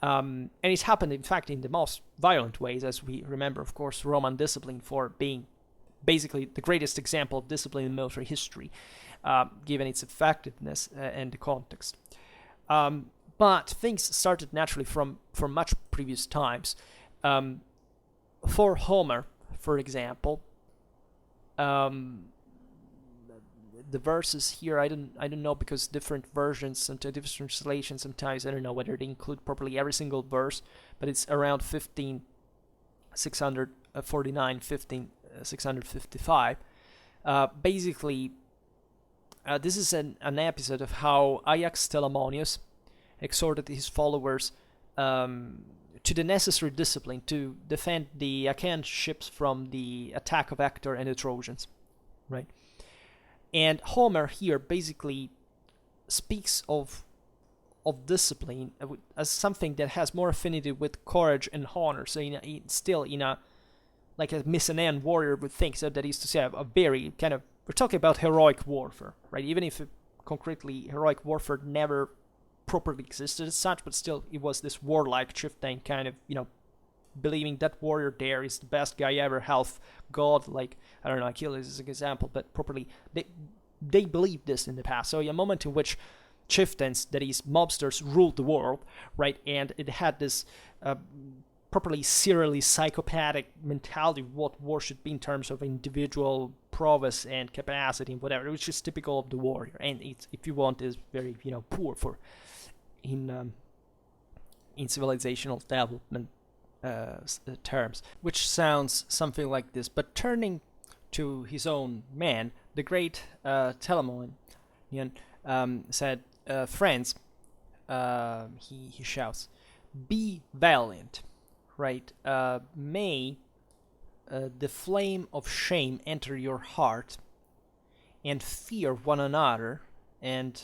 And it happened, in fact, in the most violent ways, as we remember, of course, Roman discipline for being basically the greatest example of discipline in military history, given its effectiveness and the context. But things started naturally from much previous times. For Homer, for example, the verses here, I don't know, because different versions and different translations sometimes, I don't know whether they include properly every single verse, but it's around 15,649, 15,655. Basically, this is an episode of how Ajax Telamonius exhorted his followers to the necessary discipline to defend the Achaean ships from the attack of Hector and the Trojans, right? And Homer here basically speaks of discipline as something that has more affinity with courage and honor. So still in a like a Mycenaean warrior would think. So that is to say, a very kind of, we're talking about heroic warfare, right? Even if concretely heroic warfare never properly existed as such, but still it was this warlike chieftain kind of, believing that warrior there is the best guy ever, half god, like, I don't know, Achilles is an example, but properly, they believed this in the past. So a moment in which chieftains, that is, mobsters, ruled the world, right, and it had this properly serially psychopathic mentality of what war should be in terms of individual prowess and capacity and whatever, which is typical of the warrior, and it's, if you want, is very, poor for in civilizational development terms, which sounds something like this. But turning to his own man, the great Telamonian said, friends, he shouts, be valiant, right? May the flame of shame enter your heart, and fear one another, and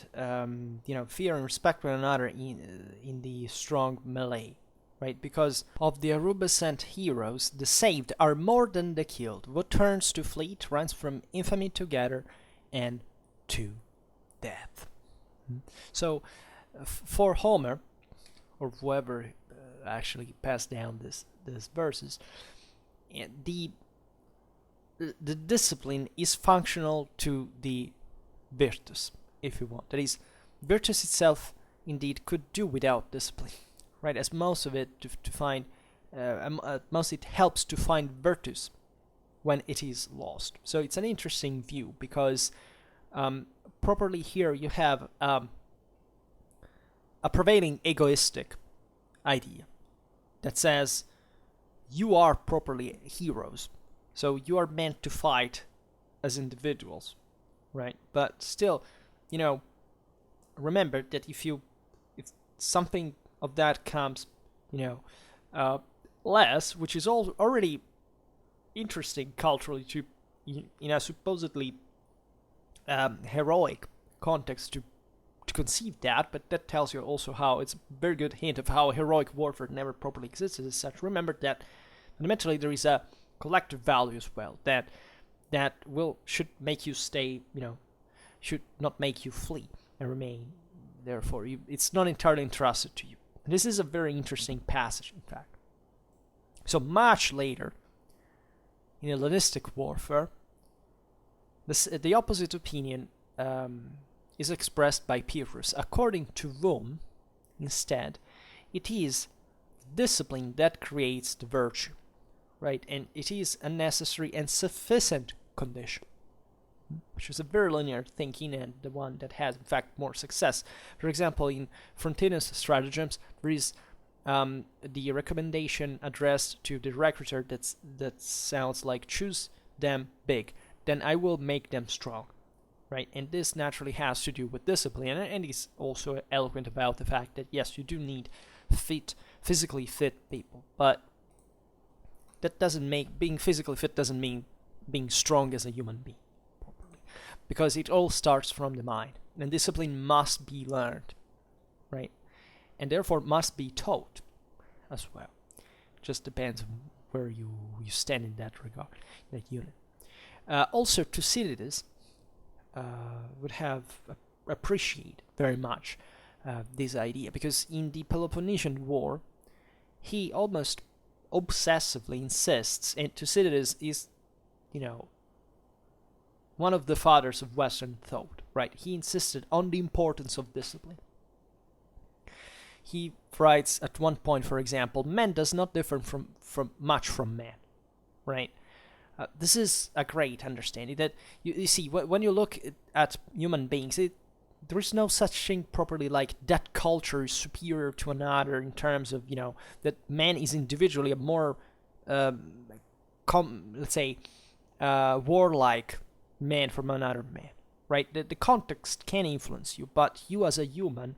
fear and respect one another in the strong melee. Right, because of the Arubicent heroes, the saved are more than the killed. What turns to fleet runs from infamy together and to death. So, for Homer, or whoever actually passed down these verses, the discipline is functional to the virtus, if you want. That is, virtus itself indeed could do without discipline. Right, as most of it to find, most it helps to find virtus when it is lost. So it's an interesting view, because properly here you have a prevailing egoistic idea that says you are properly heroes, so you are meant to fight as individuals, right? But still, remember that if something of that comes, less, which is already interesting culturally to, in a supposedly heroic context to conceive that, but that tells you also how it's a very good hint of how heroic warfare never properly existed as such. Remember that fundamentally there is a collective value as well, that should make you stay, should not make you flee and remain. Therefore, it's not entirely entrusted to you. And this is a very interesting passage, in fact. So much later, in Hellenistic warfare, the opposite opinion is expressed by Pyrrhus. According to Rome, instead, it is discipline that creates the virtue, right? And it is a necessary and sufficient condition, which is a very linear thinking and the one that has, in fact, more success. For example, in Frontinus' stratagems, there is the recommendation addressed to the recruiter that sounds like, choose them big, then I will make them strong, right? And this naturally has to do with discipline, and he's also eloquent about the fact that, yes, you do need physically fit people, but that doesn't make, being physically fit doesn't mean being strong as a human being properly, because it all starts from the mind, and discipline must be learned, right? And therefore must be taught as well. Just depends on where you stand in that regard, that unit. Also, Thucydides would have appreciated very much this idea, because in the Peloponnesian War, he almost obsessively insists, and Thucydides is, one of the fathers of Western thought, right? He insisted on the importance of discipline. He writes at one point, for example, man does not differ from much from man, right? This is a great understanding that you see when you look at human beings, there is no such thing properly like that culture is superior to another in terms of, that man is individually a more, let's say, warlike man from another man, right? The context can influence you, but you as a human,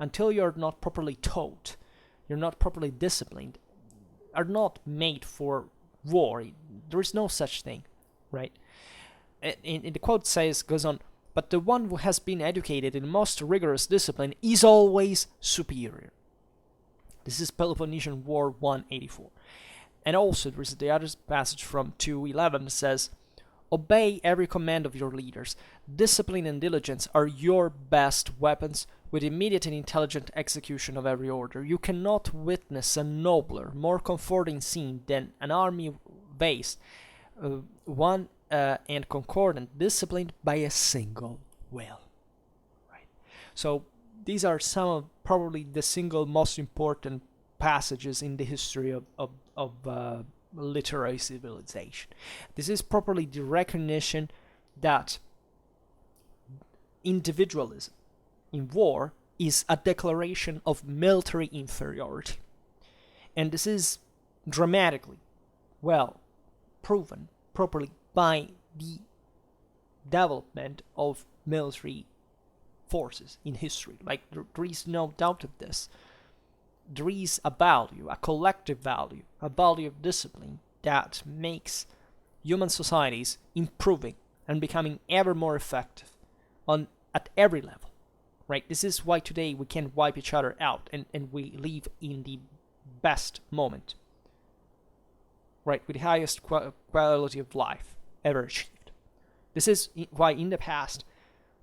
until you're not properly taught, you're not properly disciplined, are not made for war. There is no such thing, right? And the quote goes on, but the one who has been educated in most rigorous discipline is always superior. This is Peloponnesian War 184. And also there is the other passage from 2:11 that says, obey every command of your leaders. Discipline and diligence are your best weapons with immediate and intelligent execution of every order. You cannot witness a nobler, more comforting scene than an army based, one and concordant, disciplined by a single will. Right. So these are some of probably the single most important passages in the history of literary civilization. This is properly the recognition that individualism in war is a declaration of military inferiority. And this is dramatically well proven properly by the development of military forces in history. Like, there is no doubt of this. There is a value, a collective value, a value of discipline that makes human societies improving and becoming ever more effective at every level, right? This is why today we can wipe each other out and we live in the best moment, right? With the highest quality of life ever achieved. This is why in the past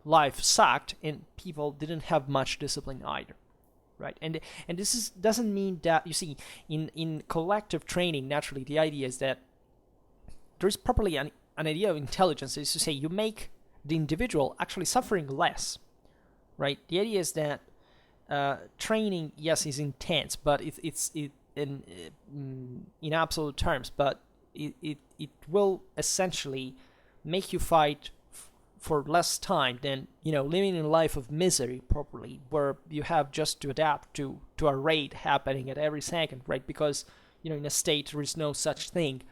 life sucked and people didn't have much discipline either. Right, and this doesn't mean that, you see, in collective training, naturally the idea is that there is properly an idea of intelligence, is to say you make the individual actually suffering less, right? The idea is that training, yes, is intense, but it's in absolute terms, but it will essentially make you fight for less time than, living in a life of misery properly, where you have just to adapt to a raid happening at every second, right? Because, in a state there is no such thing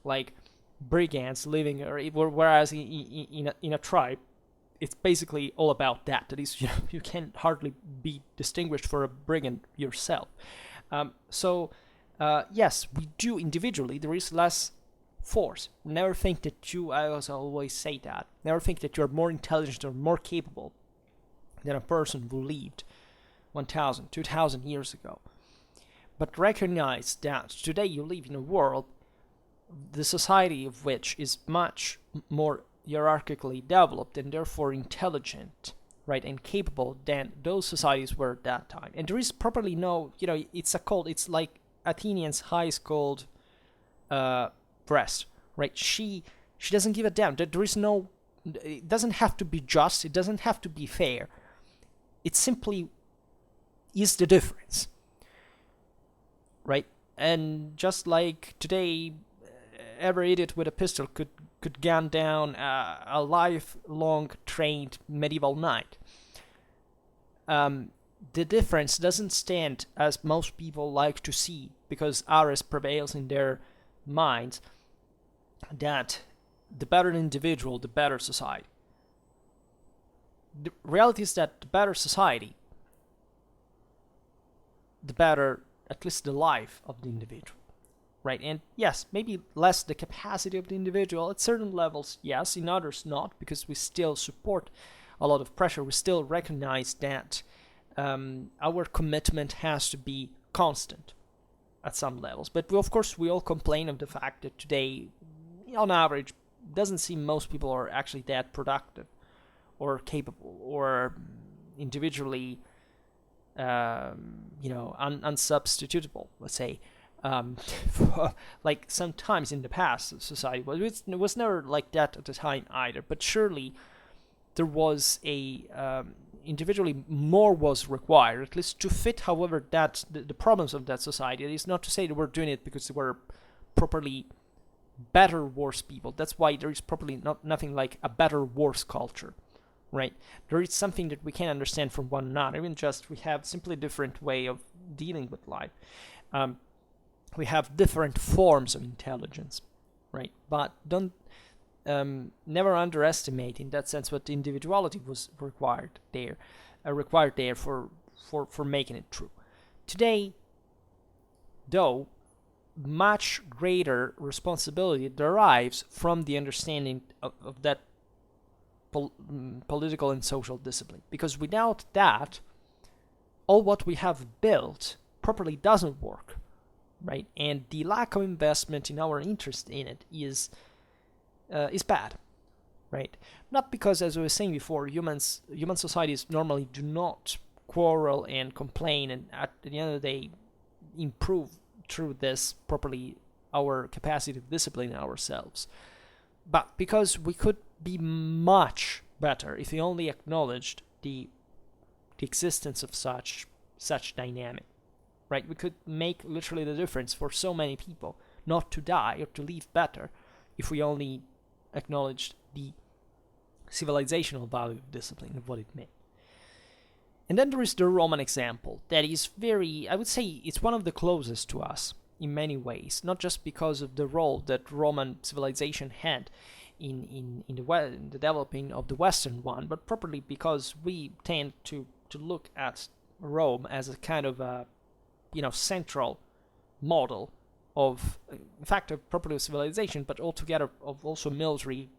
like brigands living, whereas in a tribe, it's basically all about that. That is, you can hardly be distinguished for a brigand yourself. Yes, we do individually, there is less force. Never think that I always say that, never think that you're more intelligent or more capable than a person who lived 1,000, 2,000 years ago. But recognize that today you live in a world the society of which is much more hierarchically developed and therefore intelligent, right, and capable than those societies were at that time. And there is properly no, it's like Athenians' highest called breast, right? She doesn't give a damn. There is no, it doesn't have to be just, it doesn't have to be fair. It simply is the difference, right? And just like today, every idiot with a pistol could gun down a lifelong trained medieval knight. The difference doesn't stand as most people like to see, because Ares prevails in their minds that the better the individual, the better society. The reality is that the better society, the better, at least, the life of the individual, right? And yes, maybe less the capacity of the individual at certain levels, yes, in others not, because we still support a lot of pressure. We still recognize that our commitment has to be constant at some levels. But of course, we all complain of the fact that today, on average, doesn't seem most people are actually that productive or capable or individually unsubstitutable, let's say. Like sometimes in the past, society was never like that at the time either. But surely there was individually more was required, at least to fit, however, that the problems of that society. It is not to say that we're doing it because they were properly better, worse people. That's why there is properly nothing like a better, worse culture, right? There is something that we can understand from one another. Even just we have simply a different way of dealing with life. We have different forms of intelligence, right? But don't never underestimate, in that sense, what individuality was required there for making it true. Today, though, much greater responsibility derives from the understanding of that political and social discipline, because without that, all what we have built properly doesn't work, right? And the lack of investment in our interest in it is bad, right? Not because, as I was saying before, human societies normally do not quarrel and complain, and at the end of the day improve through this properly our capacity to discipline ourselves, but because we could be much better if we only acknowledged the existence of such dynamic, right? We could make literally the difference for so many people not to die or to live better if we only acknowledged the civilizational value of discipline, of what it meant. And then there is the Roman example that is very, I would say, it's one of the closest to us in many ways, not just because of the role that Roman civilization had in the developing of the Western one, but properly because we tend to look at Rome as a kind of a central model of, in fact, of properly civilization, but altogether of also military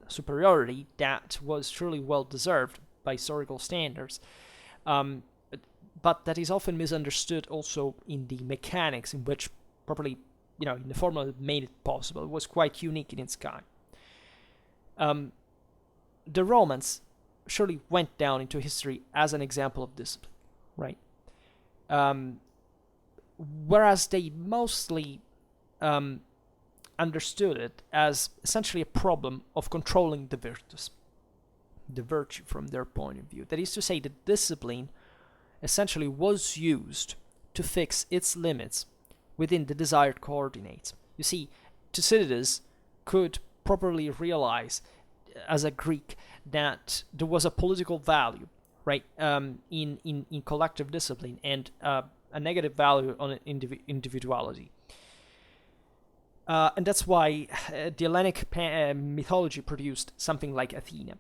superiority that was truly well deserved by historical standards. But that is often misunderstood also in the mechanics in which properly, in the formula that made it possible. It was quite unique in its kind. The Romans surely went down into history as an example of discipline, right? Whereas they mostly understood it as essentially a problem of controlling the virtue from their point of view. That is to say, that discipline essentially was used to fix its limits within the desired coordinates. You see, Thucydides could properly realize, as a Greek, that there was a political value, right, in collective discipline, and a negative value on individuality. And that's why the Hellenic mythology produced something like Athena.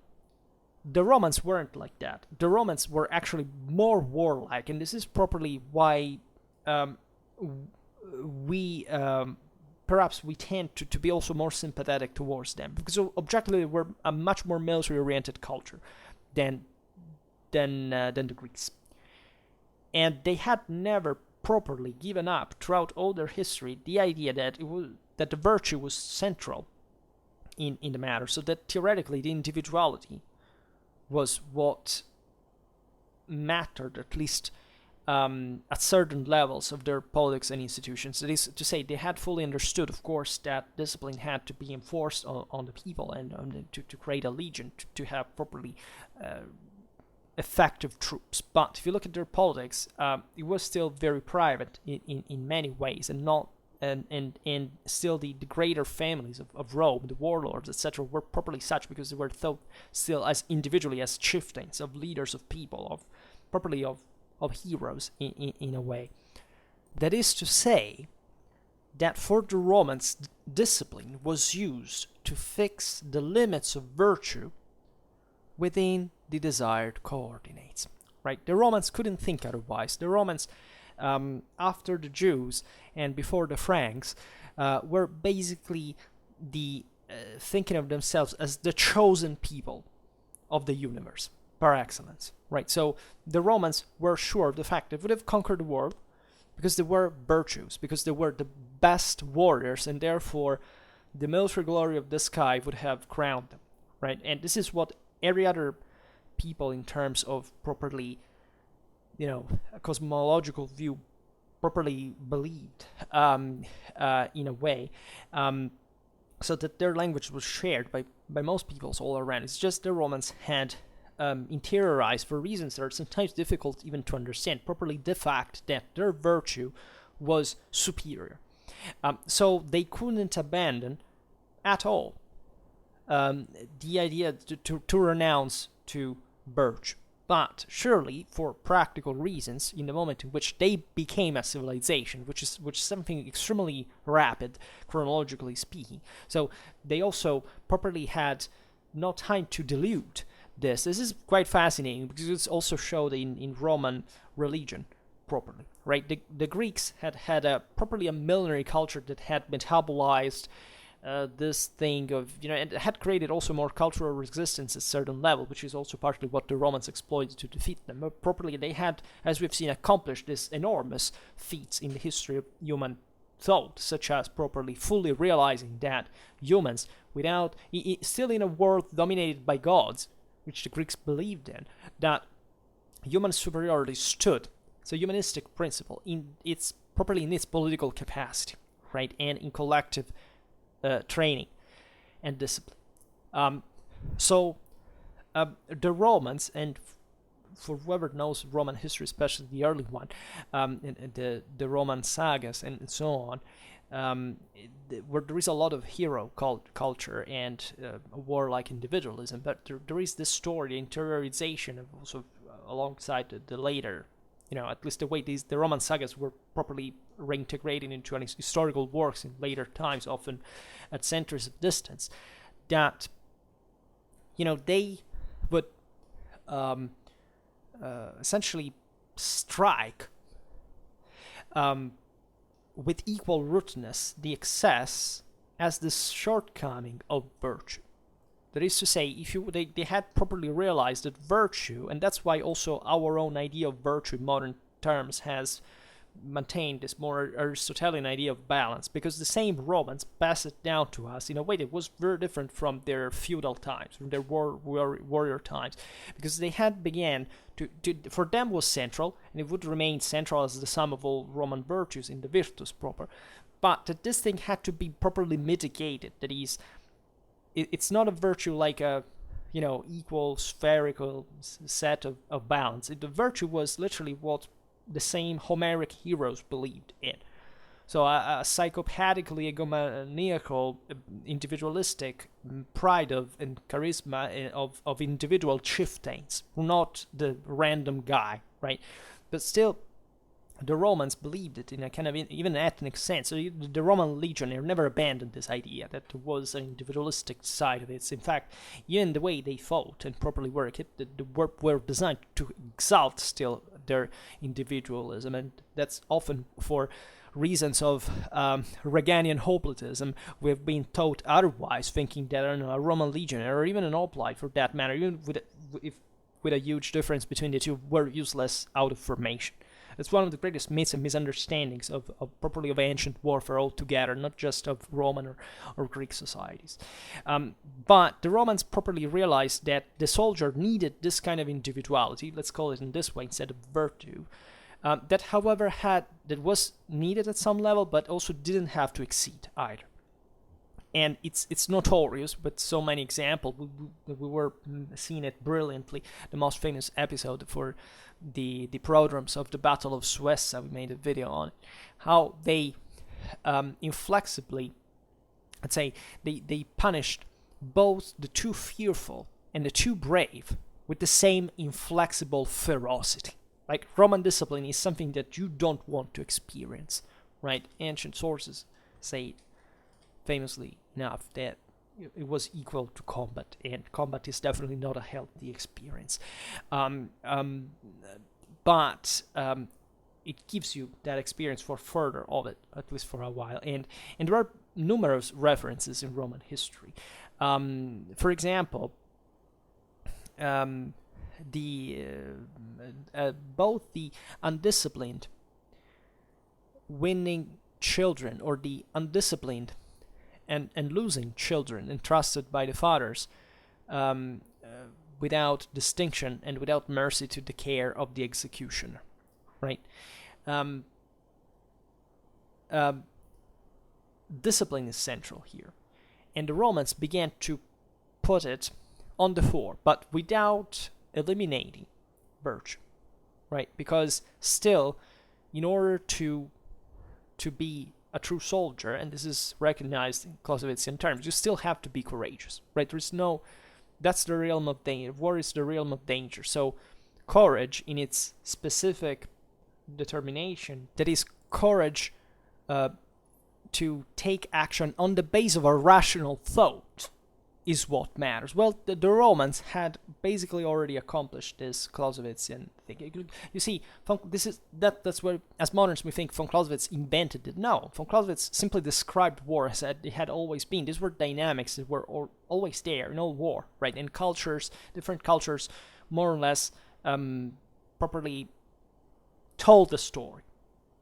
The Romans weren't like that. The Romans were actually more warlike, and this is properly why perhaps we tend to be also more sympathetic towards them, because objectively we're a much more military-oriented culture than the Greeks, and they had never properly given up throughout all their history the idea that that the virtue was central in the matter, so that theoretically the individuality was what mattered, at least at certain levels of their politics and institutions. That is to say, they had fully understood, of course, that discipline had to be enforced on the people, and to create a legion, to have properly effective troops. But if you look at their politics, it was still very private in many ways, and not and still the greater families of Rome, the warlords, etc., were properly such because they were thought still as individually as chieftains, of leaders of people, of heroes in a way. That is to say, that for the Romans, discipline was used to fix the limits of virtue within the desired coordinates. Right? The Romans couldn't think otherwise. The Romans, after the Jews and before the Franks, were basically thinking of themselves as the chosen people of the universe par excellence. Right? So the Romans were sure of the fact that they would have conquered the world because they were virtuous, because they were the best warriors, and therefore the military glory of the sky would have crowned them. Right? And this is what every other people in terms of properly, a cosmological view, properly believed in a way, so that their language was shared by most peoples all around. It's just the Romans had interiorized, for reasons that are sometimes difficult even to understand properly, the fact that their virtue was superior. So they couldn't abandon at all the idea to renounce to virtue. But surely, for practical reasons, in the moment in which they became a civilization, which is something extremely rapid, chronologically speaking, so they also properly had no time to dilute this. This is quite fascinating because it's also showed in Roman religion properly, right? The Greeks had properly a military culture that had metabolized this thing of, and had created also more cultural resistance at a certain level, which is also partly what the Romans exploited to defeat them. But properly, they had, as we've seen, accomplished this enormous feats in the history of human thought, such as properly fully realizing that humans, still in a world dominated by gods, which the Greeks believed in, that human superiority stood. It's a humanistic principle in its political capacity, right, and in collective training and discipline. So the Romans, and for whoever knows Roman history, especially the early one, and the Roman sagas and so on, where there is a lot of hero culture and warlike individualism, but there is this story, the interiorization of also alongside the later, at least the way the Roman sagas were properly reintegrated into an historical works in later times, often at centuries of distance, that they would essentially strike with equal rudeness the excess as the shortcoming of virtue. That is to say, they had properly realized that virtue, and that's why also our own idea of virtue in modern terms has maintained this more Aristotelian idea of balance, because the same Romans passed it down to us in a way that was very different from their feudal times, from their warrior times, because they had began to for them was central, and it would remain central as the sum of all Roman virtues in the virtus proper, but that this thing had to be properly mitigated. That is, it's not a virtue like a equal spherical set of balance. The virtue was literally what the same Homeric heroes believed in. So a psychopathically egomaniacal, individualistic pride and charisma of individual chieftains, not the random guy, right? But still, the Romans believed it in a kind of even ethnic sense. So the Roman legionnaire never abandoned this idea that there was an individualistic side of it. In fact, even the way they fought and properly worked, were designed to exalt still their individualism, and that's often for reasons of Reganian hoplitism. We've been taught otherwise, thinking that a Roman legionnaire, or even an hoplite for that matter, even with a huge difference between the two, were useless out of formation. It's one of the greatest myths and misunderstandings of properly of ancient warfare altogether, not just of Roman or Greek societies. But the Romans properly realized that the soldier needed this kind of individuality, let's call it in this way instead of virtue, that however that was needed at some level, but also didn't have to exceed either. And it's notorious with so many examples. We were seeing it brilliantly. The most famous episode for the prodromes of the Battle of Suessa, we made a video on it, how they inflexibly, let's say, they punished both the too fearful and the too brave with the same inflexible ferocity. Like, Roman discipline is something that you don't want to experience, right? Ancient sources say famously enough that it was equal to combat, and combat is definitely not a healthy experience. But it gives you that experience for further of it, at least for a while. And there are numerous references in Roman history. For example, both the undisciplined winning children, or the undisciplined and losing children entrusted by the fathers without distinction and without mercy to the care of the executioner, right? Discipline is central here, and the Romans began to put it on the fore, but without eliminating virtue, right? Because still, in order to be a true soldier, and this is recognized in Clausewitzian terms, you still have to be courageous, right? That's the realm of danger. War is the realm of danger. So courage in its specific determination, that is courage to take action on the base of a rational thought, is what matters. Well, the Romans had basically already accomplished this Clausewitzian thing. You see, that's where, as moderns, we think von Clausewitz invented it. No, von Clausewitz simply described war as it had always been. These were dynamics that were always there in all war, right? And cultures, different cultures, more or less properly told the story,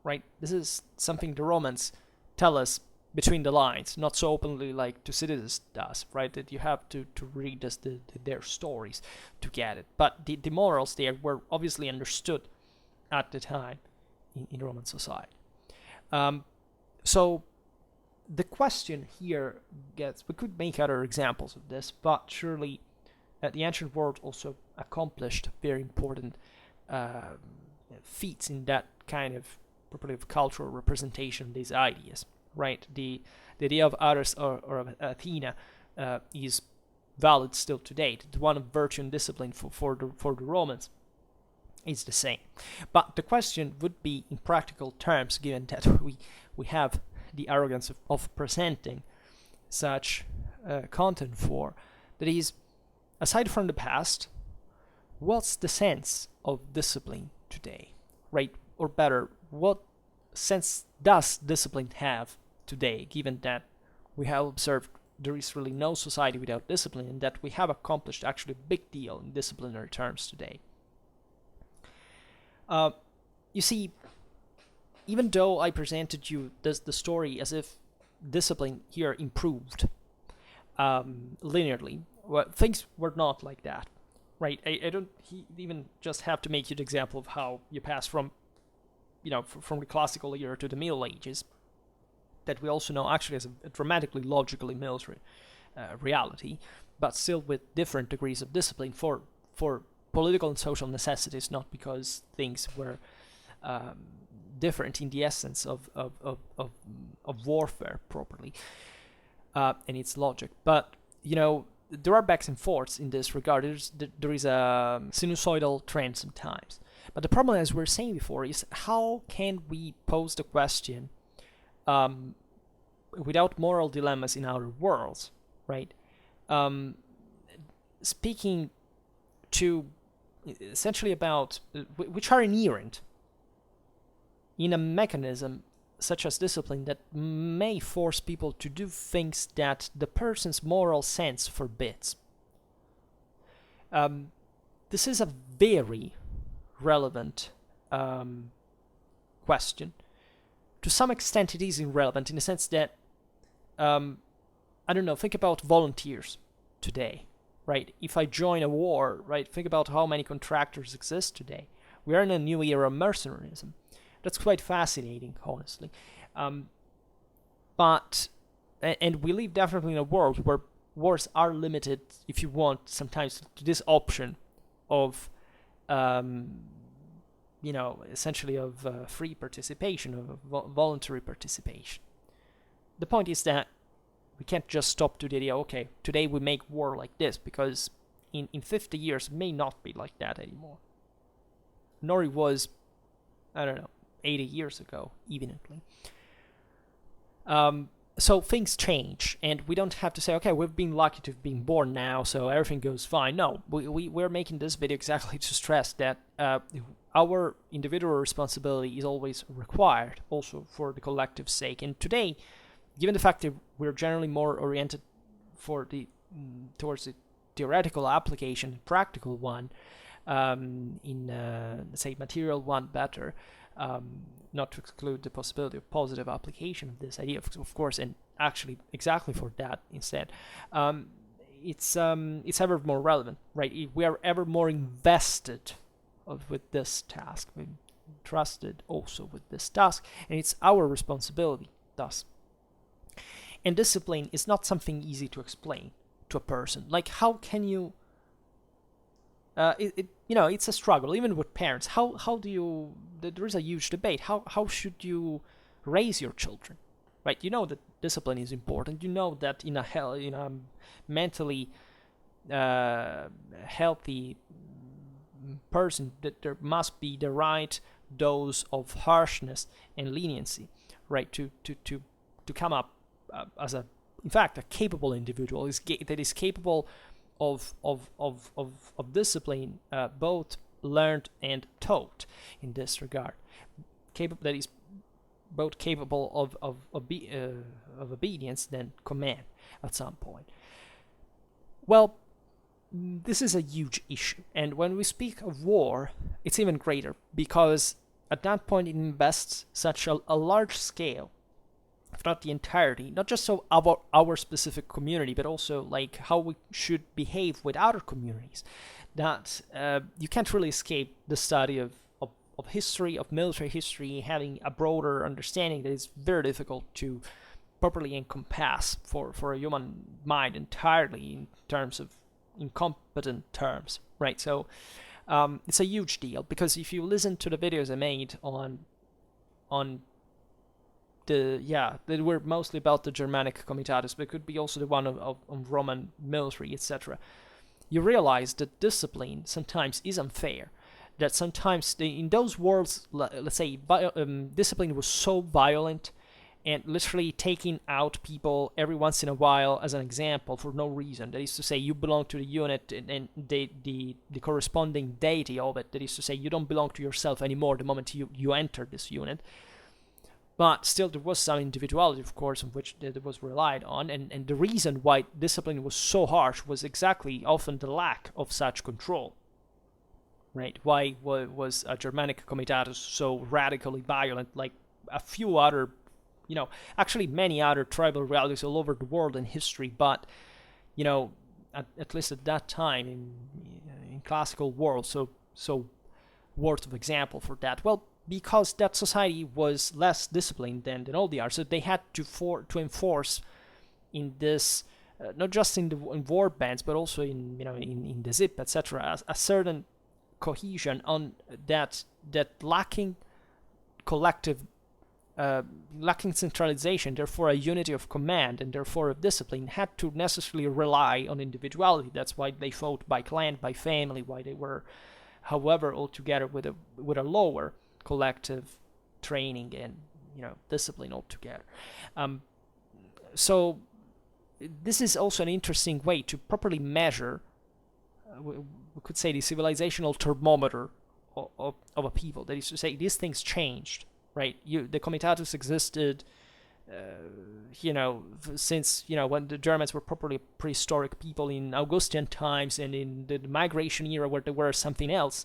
right? This is something the Romans tell us between the lines, not so openly like Thucydides does, right? That you have to read their stories to get it. But the morals there were obviously understood at the time in Roman society. So the question here we could make other examples of this, but surely the ancient world also accomplished very important feats in that kind of properly of cultural representation of these ideas. Right, the idea of Ares or of Athena is valid still today. The one of virtue and discipline for the Romans is the same. But the question would be, in practical terms, given that we have the arrogance of presenting such content that is, aside from the past, what's the sense of discipline today, right? Or better, what sense does discipline have today, given that we have observed there is really no society without discipline, and that we have accomplished actually a big deal in disciplinary terms today? You see, even though I presented you the story as if discipline here improved linearly, well, things were not like that, right? I don't even just have to make you the example of how you pass from the classical era to the Middle Ages, that we also know actually as a dramatically logically military reality, but still with different degrees of discipline for political and social necessities, not because things were different in the essence of warfare properly and its logic. But there are backs and forths in this regard. There is a sinusoidal trend sometimes. But the problem, as we were saying before, is how can we pose the question without moral dilemmas in our worlds, right? Speaking to essentially about which are inherent in a mechanism such as discipline that may force people to do things that the person's moral sense forbids. This is a very relevant question, to some extent it is irrelevant in the sense that, I don't know, think about volunteers today, right? If I join a war, right, think about how many contractors exist today. We are in a new era of mercenarism. That's quite fascinating, honestly. And we live definitely in a world where wars are limited, if you want, sometimes to this option of, essentially of free participation, of voluntary participation. The point is that we can't just stop to the idea, okay, today we make war like this, because in 50 years it may not be like that anymore. Nor it was, 80 years ago, evidently. So things change, and we don't have to say, okay, we've been lucky to have been born now, so everything goes fine. No, we're making this video exactly to stress that our individual responsibility is always required, also for the collective sake. And today, given the fact that we're generally more oriented towards the theoretical application, practical one, let's say material one better, not to exclude the possibility of positive application of this idea, of course, and actually exactly for that instead, it's ever more relevant, right? We are ever more invested with this task, we're trusted also with this task, and it's our responsibility, thus. And discipline is not something easy to explain to a person. Like, how can you? It's a struggle, even with parents. How do you? There is a huge debate. How should you raise your children, right? You know that discipline is important. You know that in a mentally healthy person, that there must be the right dose of harshness and leniency, right? To come up as a capable individual that is capable of discipline, both learned and taught in this regard, that is both capable of obedience than command at some point. Well, this is a huge issue, and when we speak of war, it's even greater, because at that point it invests such a large scale, if not the entirety, not just so our specific community, but also like how we should behave with other communities, that you can't really escape the study of history, of military history, having a broader understanding that is very difficult to properly encompass for a human mind entirely in terms of incompetent terms, right? So it's a huge deal, because if you listen to the videos I made on they were mostly about the Germanic Comitatus, but it could be also the one of Roman military, etc. You realize that discipline sometimes is unfair, that sometimes in those worlds, let's say, discipline was so violent and literally taking out people every once in a while as an example for no reason. That is to say, you belong to the unit, and the corresponding deity of it, that is to say, you don't belong to yourself anymore the moment you enter this unit. But still, there was some individuality, of course, on which it was relied on, and the reason why discipline was so harsh was exactly often the lack of such control, right? Why was a Germanic Comitatus so radically violent, like a few other, actually many other tribal realities all over the world in history, but, at least at that time in classical world, so worth of example for that? Well, because that society was less disciplined than all the others, so they had to enforce in this, not just in war bands, but also in the zip, etc., a certain cohesion on that lacking collective, lacking centralization, therefore a unity of command, and therefore of discipline, had to necessarily rely on individuality. That's why they fought by clan, by family, why they were, however, all together with a lower collective training and discipline altogether. So this is also an interesting way to properly measure, we could say, the civilizational thermometer of a people. That is to say, these things changed, right? The Comitatus existed, since when the Germans were properly prehistoric people in Augustan times, and in the migration era where they were something else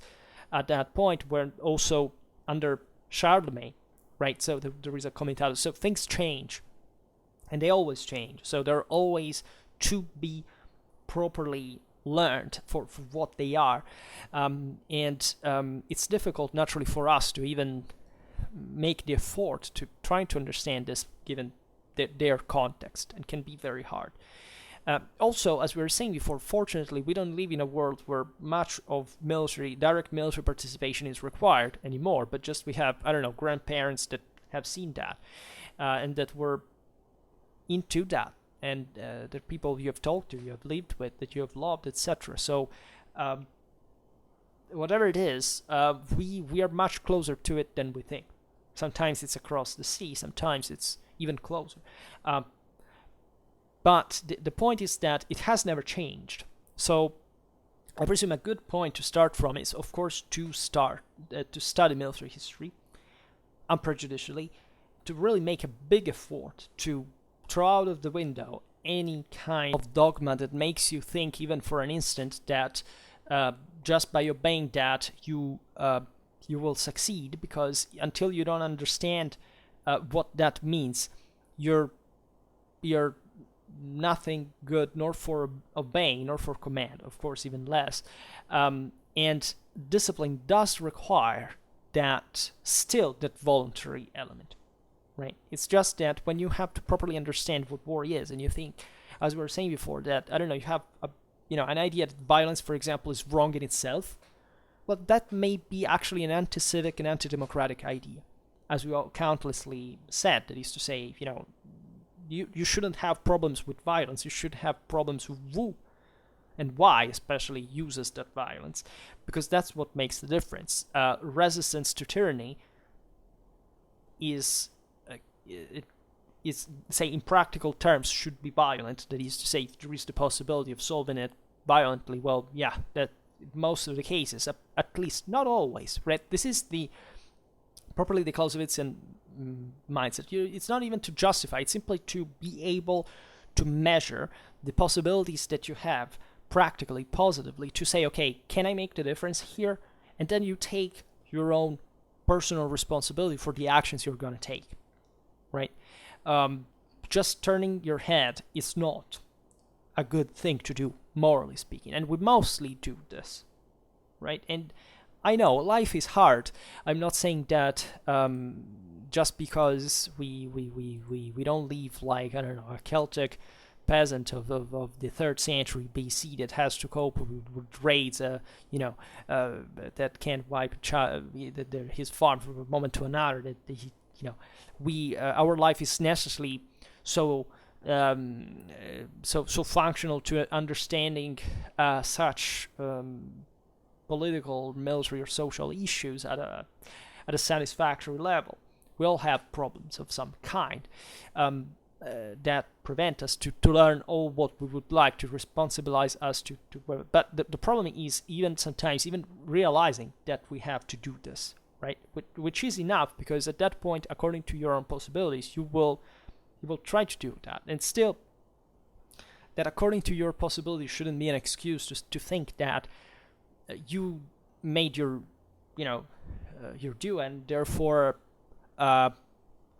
at that point, where also under Charlemagne, right? So there is a commentator. So things change, and they always change. So they're always to be properly learned for what they are, and it's difficult naturally for us to even make the effort to try to understand this given their context, and can be very hard. Also, as we were saying before, fortunately, we don't live in a world where much of direct military participation is required anymore, but just we have, I don't know, grandparents that have seen that, and that were into that, and the people you have talked to, you have lived with, that you have loved, etc. So, whatever it is, we are much closer to it than we think. Sometimes it's across the sea, sometimes it's even closer. But the point is that it has never changed. So I presume a good point to start from is, of course, to study military history unprejudicially, to really make a big effort to throw out of the window any kind of dogma that makes you think, even for an instant, that just by obeying that you will succeed, because until you don't understand what that means, you're nothing good, nor for obeying, nor for command, of course, even less. And discipline does require that voluntary element, right? It's just that when you have to properly understand what war is, and you think, as we were saying before, that, I don't know, you have an idea that violence, for example, is wrong in itself. Well, that may be actually an anti-civic and anti-democratic idea, as we all countlessly said. That is to say, you shouldn't have problems with violence. You should have problems with who and why especially uses that violence, because that's what makes the difference. Resistance to tyranny is, say, in practical terms, should be violent. That is to say, if there is the possibility of solving it violently, well, yeah, that most of the cases, at least not always, right? This is properly the Clausewitzian mindset. It's not even to justify, it's simply to be able to measure the possibilities that you have practically, positively, to say, okay, can I make the difference here? And then you take your own personal responsibility for the actions you're going to take, right? Just turning your head is not a good thing to do, morally speaking, and we mostly do this, right? And I know life is hard. I'm not saying that just because we don't live like, I don't know, a Celtic peasant of the 3rd century BC that has to cope with raids, that can't wipe his farm from a moment to another. That our life is necessarily so functional to understanding such political, military, or social issues at a satisfactory level. We all have problems of some kind that prevent us to learn all what we would like, to responsibilize us to. But the problem is sometimes even realizing that we have to do this, right? Which is enough, because at that point, according to your own possibilities, you will try to do that. And still, that according to your possibilities shouldn't be an excuse to think that you made your due, and therefore,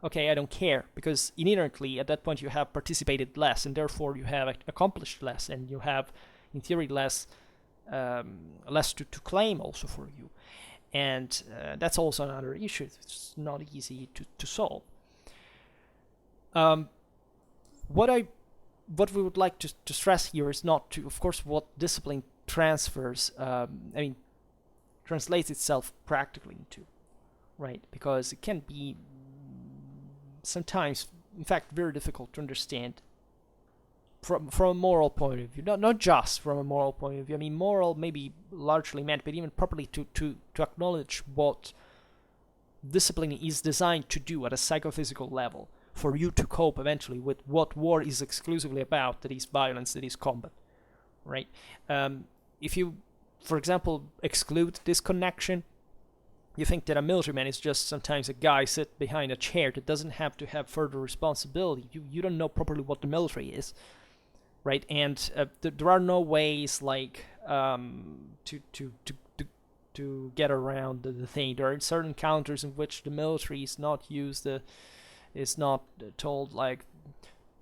okay, I don't care, because inherently at that point you have participated less, and therefore you have accomplished less, and you have, in theory, less to claim also for you. And that's also another issue. It's not easy to solve. What we would like to stress here is not to, of course, what discipline translates itself practically into, right? Because it can be sometimes, in fact, very difficult to understand from a moral point of view. Not just from a moral point of view. I mean, moral may be largely meant, but even properly to acknowledge what discipline is designed to do at a psychophysical level, for you to cope eventually with what war is exclusively about, that is violence, that is combat, right? If you, for example, exclude this connection, you think that a military man is just sometimes a guy sit behind a chair that doesn't have to have further responsibility. You don't know properly what the military is, right? And there are no ways like to to get around the thing. There are certain countries in which the military is not used, is not told, like,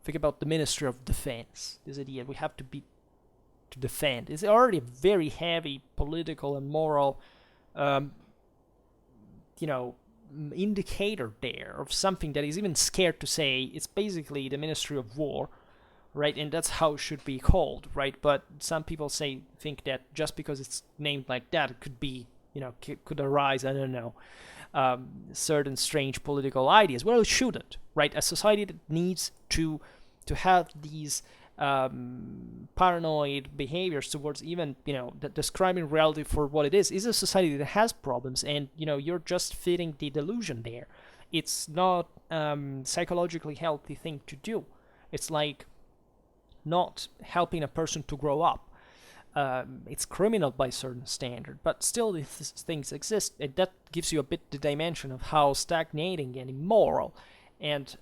think about the Ministry of Defense. This idea we have to be to defend. It's already a very heavy political and moral, indicator there of something that is even scared to say. It's basically the Ministry of War, right? And that's how it should be called, right? But some people think that just because it's named like that, it could be, could arise, I don't know, certain strange political ideas. Well, it shouldn't, right? A society that needs to have these paranoid behaviors towards even, describing reality for what it is a society that has problems, and, you're just fitting the delusion there. It's not psychologically healthy thing to do. It's like not helping a person to grow up. It's criminal by certain standard, but still these things exist, and that gives you a bit the dimension of how stagnating and immoral and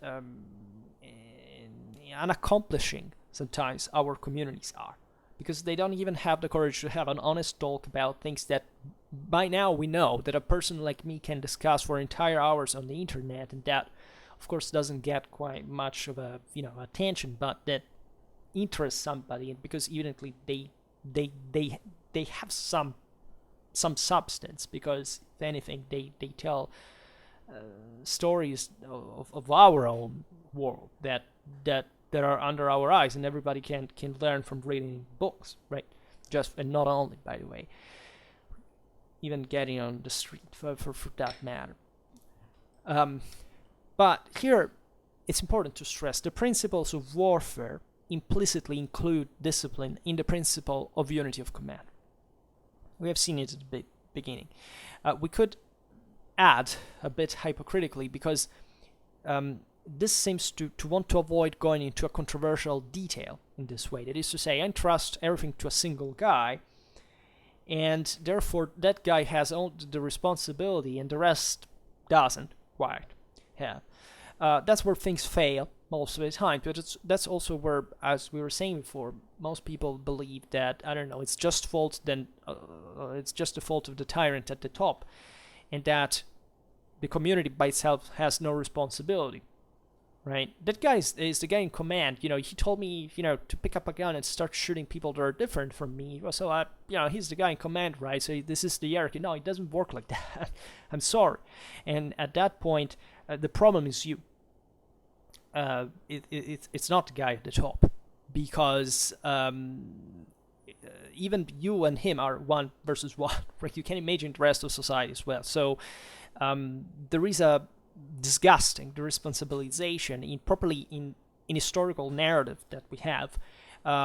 unaccomplishing sometimes our communities are, because they don't even have the courage to have an honest talk about things that by now we know that a person like me can discuss for entire hours on the internet, and that of course doesn't get quite much of a attention, but that interests somebody, and because evidently they have some substance, because if anything they tell stories of our own world that are under our eyes, and everybody can learn from reading books, right? And not only, by the way, even getting on the street for that matter. But here it's important to stress the principles of warfare implicitly include discipline in the principle of unity of command. We have seen it at the beginning. We could add a bit hypocritically, because this seems to want to avoid going into a controversial detail in this way. That is to say, I entrust everything to a single guy, and therefore that guy has all the responsibility and the rest doesn't quite have. That's where things fail most of the time, but that's also where, as we were saying before, most people believe that, I don't know, it's just it's just the fault of the tyrant at the top, and that the community by itself has no responsibility. Right, that guy is the guy in command. He told me, to pick up a gun and start shooting people that are different from me. So, he's the guy in command, right? So this is the hierarchy. No, it doesn't work like that. I'm sorry. And at that point, the problem is you. It's not the guy at the top, because even you and him are one versus one. Right? You can imagine the rest of society as well. So there is a disgusting the responsibilization in historical narrative that we have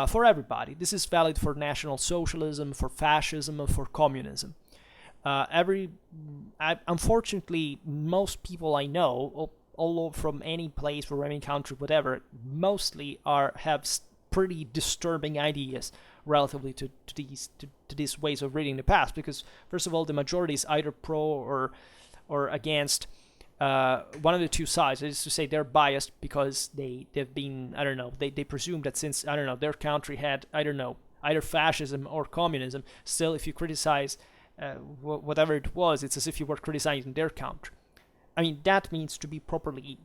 for everybody. This is valid for National Socialism, for fascism, and for communism. Unfortunately, most people I know, all from any place, from any country, whatever, mostly have pretty disturbing ideas relatively to these ways of reading the past. Because first of all, the majority is either pro or against one of the two sides. That is to say, they're biased because they've been, I don't know, they presume that since, I don't know, their country had, I don't know, either fascism or communism, still if you criticize whatever it was, it's as if you were criticizing their country. I mean, that means to be properly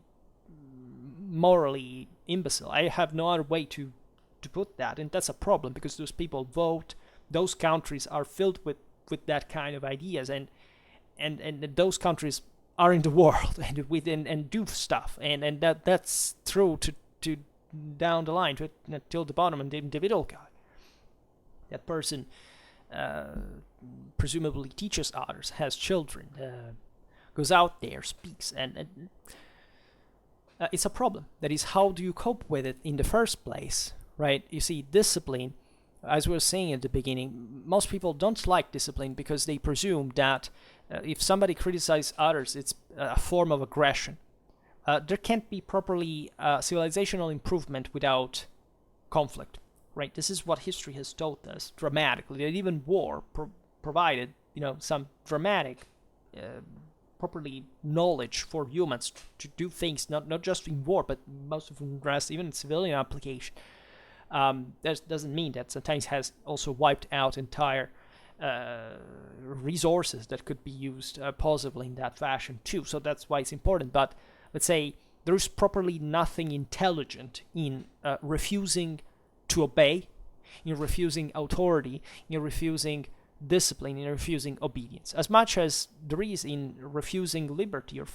morally imbecile. I have no other way to put that, and that's a problem, because those people vote, those countries are filled with that kind of ideas, and those countries are in the world and do stuff, and that's true to down the line till the bottom, and the individual guy. That person presumably teaches others, has children, goes out there, speaks, and it's a problem. That is, how do you cope with it in the first place, right? You see, discipline, as we were saying at the beginning, most people don't like discipline because they presume that if somebody criticizes others, it's a form of aggression. There can't be properly civilizational improvement without conflict, right? This is what history has taught us dramatically. That even war provided, some dramatic, properly knowledge for humans to do things, not just in war, but most of the rest, even in civilian application. That doesn't mean that sometimes has also wiped out entire resources that could be used possibly in that fashion too. So that's why it's important. But let's say there is properly nothing intelligent in refusing to obey, in refusing authority, in refusing discipline, in refusing obedience, as much as there is in refusing liberty or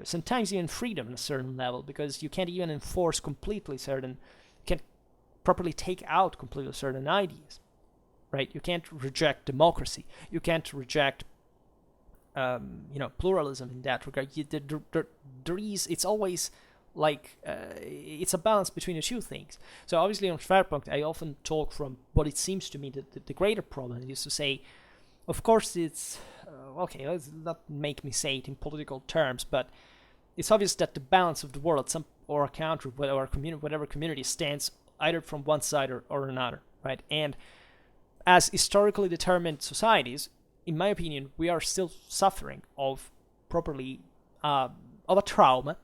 sometimes even freedom on a certain level, because you can't even enforce completely certain, can't properly take out completely certain ideas, right? You can't reject democracy, you can't reject pluralism in that regard. There is, it's always like it's a balance between the two things. So obviously on Schwerpunkt, I often talk from what it seems to me that the greater problem is to say, of course it's, okay, let's not make me say it in political terms, but it's obvious that the balance of the world, or a country, whatever community stands either from one side or another, right? And as historically determined societies, in my opinion, we are still suffering of properly of a trauma,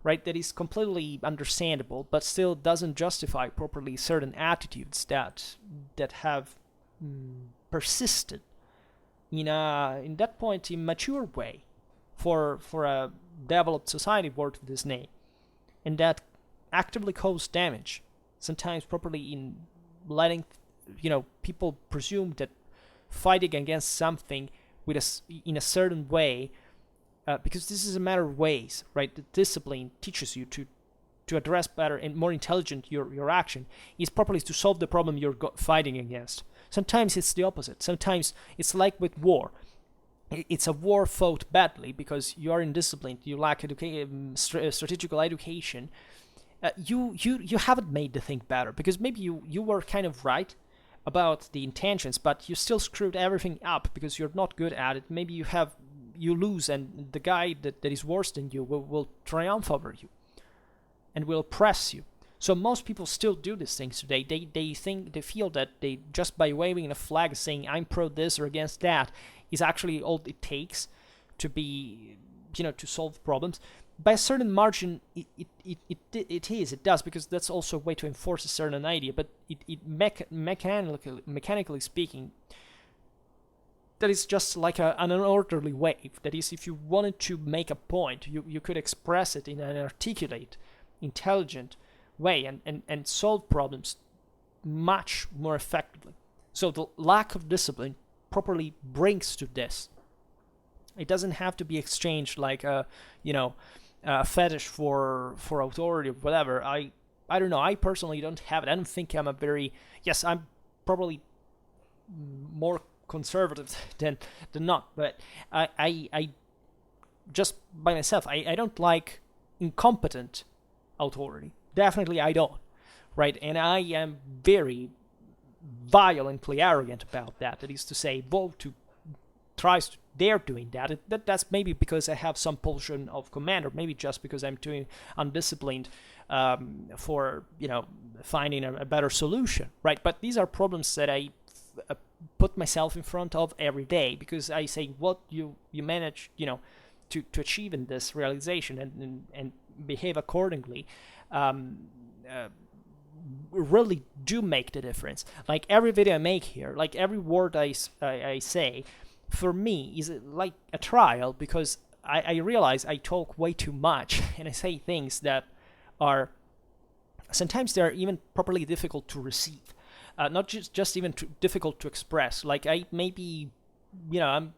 right? That is completely understandable, but still doesn't justify properly certain attitudes that have persisted in that point in mature way for a developed society worth this name, and that actively cause damage. Sometimes properly in letting people presume that fighting against something in a certain way, because this is a matter of ways, right? The discipline teaches you to address better and more intelligent your action is properly to solve the problem you're fighting against. Sometimes it's the opposite. Sometimes it's like with war. It's a war fought badly because you are indisciplined, you lack strategical education. You haven't made the thing better, because maybe you were kind of right about the intentions, but you still screwed everything up because you're not good at it. Maybe you lose, and the guy that is worse than you will triumph over you and will oppress you. So most people still do these things today. They feel that they, just by waving a flag saying I'm pro this or against that, is actually all it takes to be, to solve problems. By a certain margin, it does, because that's also a way to enforce a certain idea. But mechanically speaking, that is just like an unorderly wave. That is, if you wanted to make a point, you could express it in an articulate, intelligent way and solve problems much more effectively. So the lack of discipline properly brings to this. It doesn't have to be exchanged like a fetish for authority or whatever. I don't know. I personally don't have it. I don't think I'm I'm probably more conservative than not, but I just by myself, I don't like incompetent authority. Definitely I don't, right? And I am very violently arrogant about that. That is to say, they're doing that. That's maybe because I have some portion of command, or maybe just because I'm too undisciplined for finding a better solution, right? But these are problems that I put myself in front of every day, because I say what you manage to achieve in this realization and behave accordingly really do make the difference. Like every video I make here, like every word I say, for me is like a trial, because I realize I talk way too much and I say things that are sometimes they're even properly difficult to receive, not just even difficult to express. Like I maybe I'm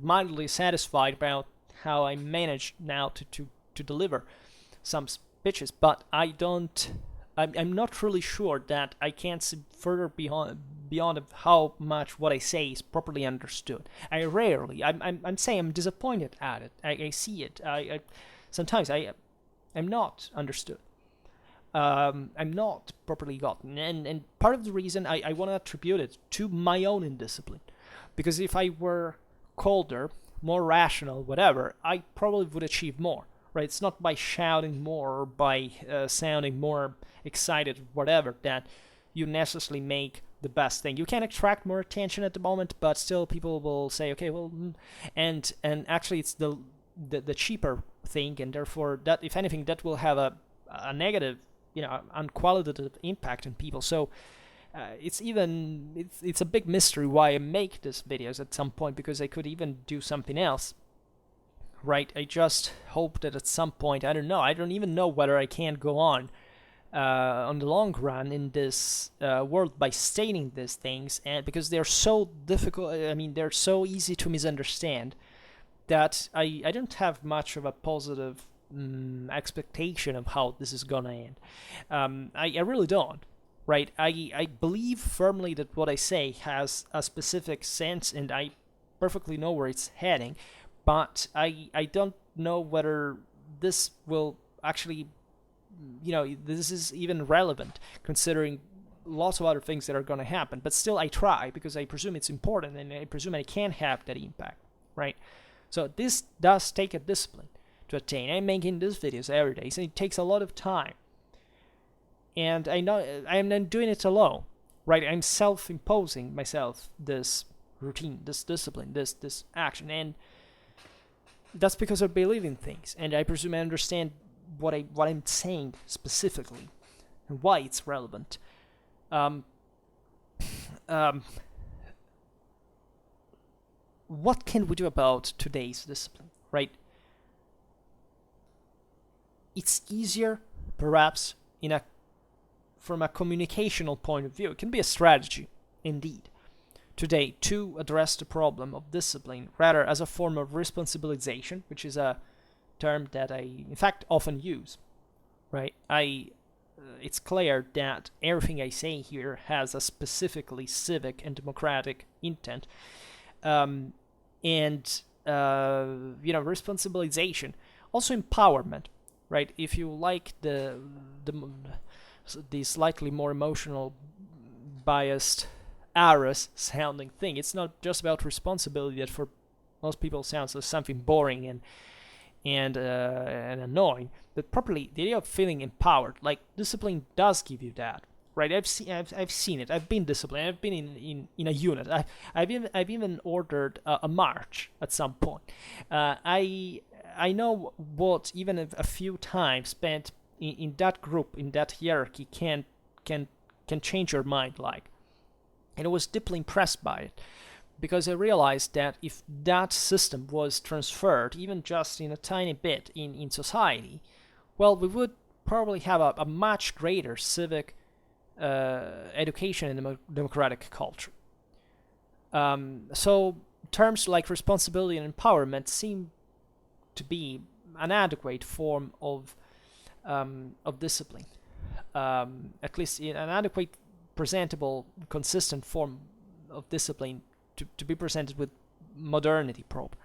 mildly satisfied about how I manage now to deliver some speeches, but I'm not really sure that I can see further beyond of how much what I say is properly understood. I'm saying I'm disappointed at it. I see it. Sometimes I'm not understood. I'm not properly gotten, and part of the reason I want to attribute it to my own indiscipline, because if I were colder, more rational, whatever, I probably would achieve more. Right? It's not by shouting more or by sounding more excited, whatever, that you necessarily make the best thing. You can attract more attention at the moment, but still people will say, okay, well, and actually it's the cheaper thing, and therefore that, if anything, that will have a negative, unqualitative impact on people. So it's a big mystery why I make these videos at some point, because I could even do something else, right? I just hope that at some point, I don't even know whether I can go on the long run in this world by stating these things, and because they're so difficult, I mean, they're so easy to misunderstand, that I don't have much of a positive expectation of how this is gonna end. I really don't, right? I believe firmly that what I say has a specific sense, and I perfectly know where it's heading, but I don't know whether this will actually, this is even relevant, considering lots of other things that are going to happen. But still, I try, because I presume it's important, and I presume I can have that impact, right? So this does take a discipline to attain. I'm making these videos every day, so it takes a lot of time. And I know I'm not doing it alone, right? I'm self-imposing myself this routine, this discipline, this action, and that's because I believe in things, and I presume I understand what I'm saying specifically and why it's relevant. What can we do about today's discipline, right? It's easier, perhaps, from a communicational point of view. It can be a strategy, indeed, today to address the problem of discipline, rather as a form of responsibilization, which is a term that I, in fact, often use, right? It's clear that everything I say here has a specifically civic and democratic intent, and responsibilization, also empowerment, right? If you like the slightly more emotional, biased, Aras sounding thing, it's not just about responsibility, that for most people sounds like something boring and annoying, but properly the idea of feeling empowered, like discipline does give you that, right? I've seen it. I've been disciplined. I've been in a unit. I've even ordered a march at some point. I know what even a few times spent in that group, in that hierarchy, can change your mind, like. And I was deeply impressed by it, because I realized that if that system was transferred, even just in a tiny bit in society, well, we would probably have a much greater civic education and democratic culture. So terms like responsibility and empowerment seem to be an adequate form of discipline, at least an adequate, presentable, consistent form of discipline to be presented with modernity proper.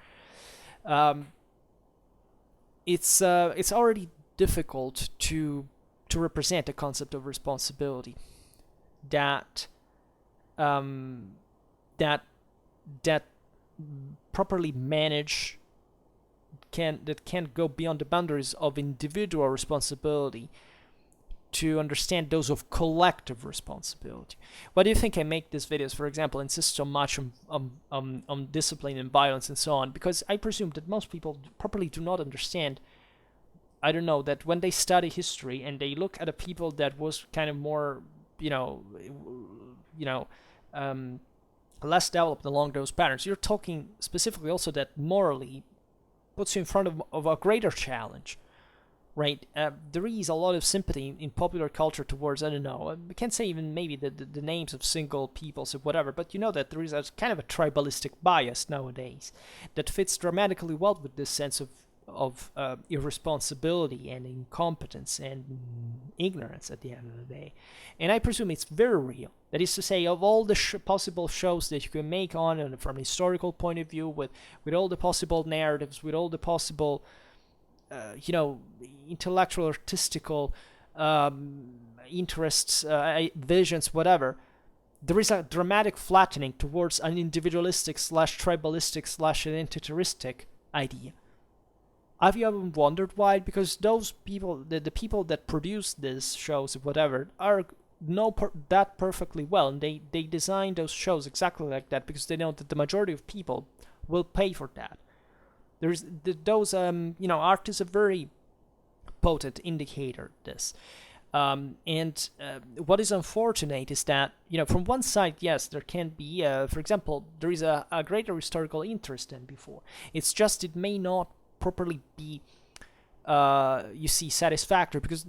It's already difficult to represent the concept of responsibility that properly manage can go beyond the boundaries of individual responsibility to understand those of collective responsibility. Why do you think I make these videos, for example, insist so much on discipline and violence and so on? Because I presume that most people properly do not understand, I don't know, that when they study history and they look at a people that was kind of more, less developed along those patterns, you're talking specifically also that morally puts you in front of a greater challenge. Right, there is a lot of sympathy in popular culture towards, I don't know, I can't say even maybe the names of single peoples or whatever, but you know that there is a kind of a tribalistic bias nowadays that fits dramatically well with this sense of irresponsibility and incompetence and ignorance at the end of the day. And I presume it's very real. That is to say, of all the possible shows that you can make on, and from a historical point of view, with all the possible narratives, with all the possible intellectual, artistical interests, visions, whatever, there is a dramatic flattening towards an individualistic / tribalistic / identitaristic idea. Have you ever wondered why? Because those people, the people that produce these shows, whatever, know that perfectly well, and they design those shows exactly like that, because they know that the majority of people will pay for that. Art is a very potent indicator of this. What is unfortunate is that, from one side, yes, there can be, for example, there is a greater historical interest than before. It's just it may not properly be, satisfactory, because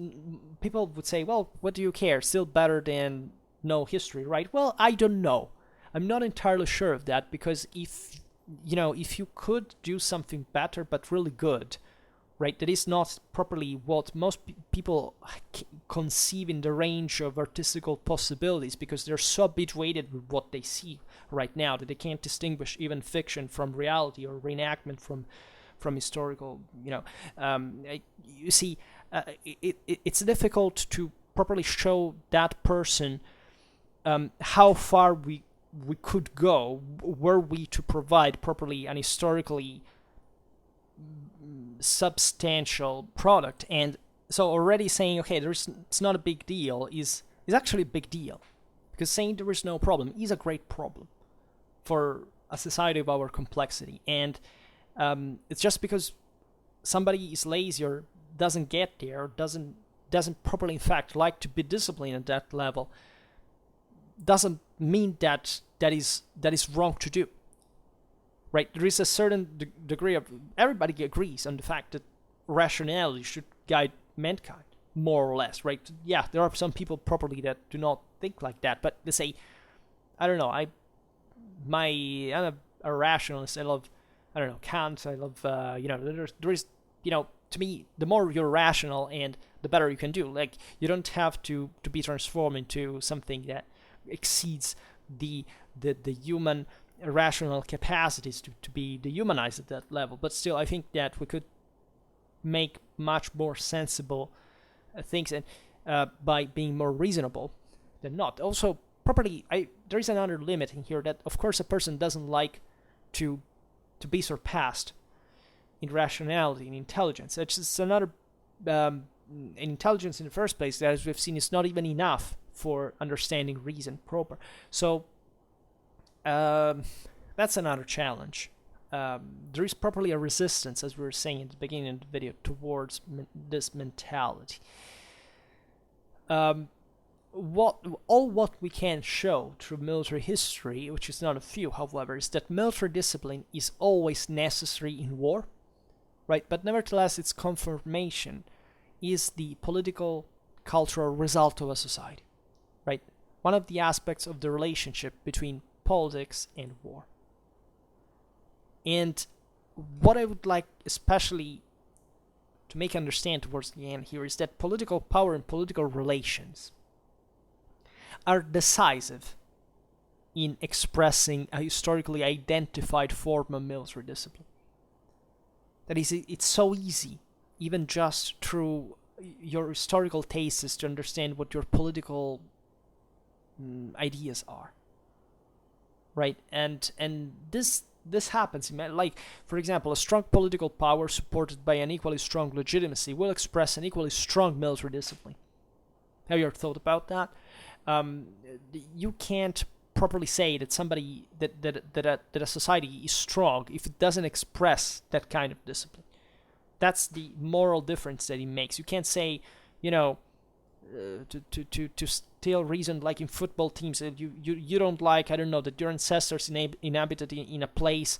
people would say, well, what do you care? Still better than no history, right? Well, I don't know. I'm not entirely sure of that, because if you could do something better but really good, right, that is not properly what most people conceive in the range of artistical possibilities, because they're so habituated with what they see right now that they can't distinguish even fiction from reality or reenactment from historical. It's difficult to properly show that person how far we could go were we to provide properly an historically substantial product. And so already saying, okay, it's not a big deal is actually a big deal, because saying there is no problem is a great problem for a society of our complexity. And it's just because somebody is lazy or doesn't get there, or doesn't properly in fact like to be disciplined at that level, doesn't mean that is wrong to do, right? There is a certain degree of, everybody agrees on the fact that rationality should guide mankind, more or less, right? Yeah, there are some people properly that do not think like that, but they say, I don't know, I'm a rationalist. I love, I don't know, Kant. I love, there is, to me, the more you're rational and the better you can do. Like, you don't have to be transformed into something that exceeds the human rational capacities to be dehumanized at that level. But still, I think that we could make much more sensible things, and by being more reasonable than not. Also, properly, there is another limit in here, that of course a person doesn't like to be surpassed in rationality and intelligence. It's just another intelligence in the first place, that, as we've seen, is not even enough for understanding reason proper. So that's another challenge. There is properly a resistance, as we were saying at the beginning of the video, towards this mentality. What we can show through military history, which is not a few, however, is that military discipline is always necessary in war, right? But nevertheless, its confirmation is the political, cultural result of a society, right? One of the aspects of the relationship between politics and war. And what I would like especially to make understand towards the end here is that political power and political relations are decisive in expressing a historically identified form of military discipline. That is, it's so easy, even just through your historical tastes, to understand what your political ideas are, right? And this happens, like, for example, a strong political power supported by an equally strong legitimacy will express an equally strong military discipline. Have you ever thought about that? You can't properly say that somebody that a society is strong if it doesn't express that kind of discipline. That's the moral difference that it makes. You can't say, to still reason, like in football teams, you don't like, I don't know, that your ancestors inhabited in a place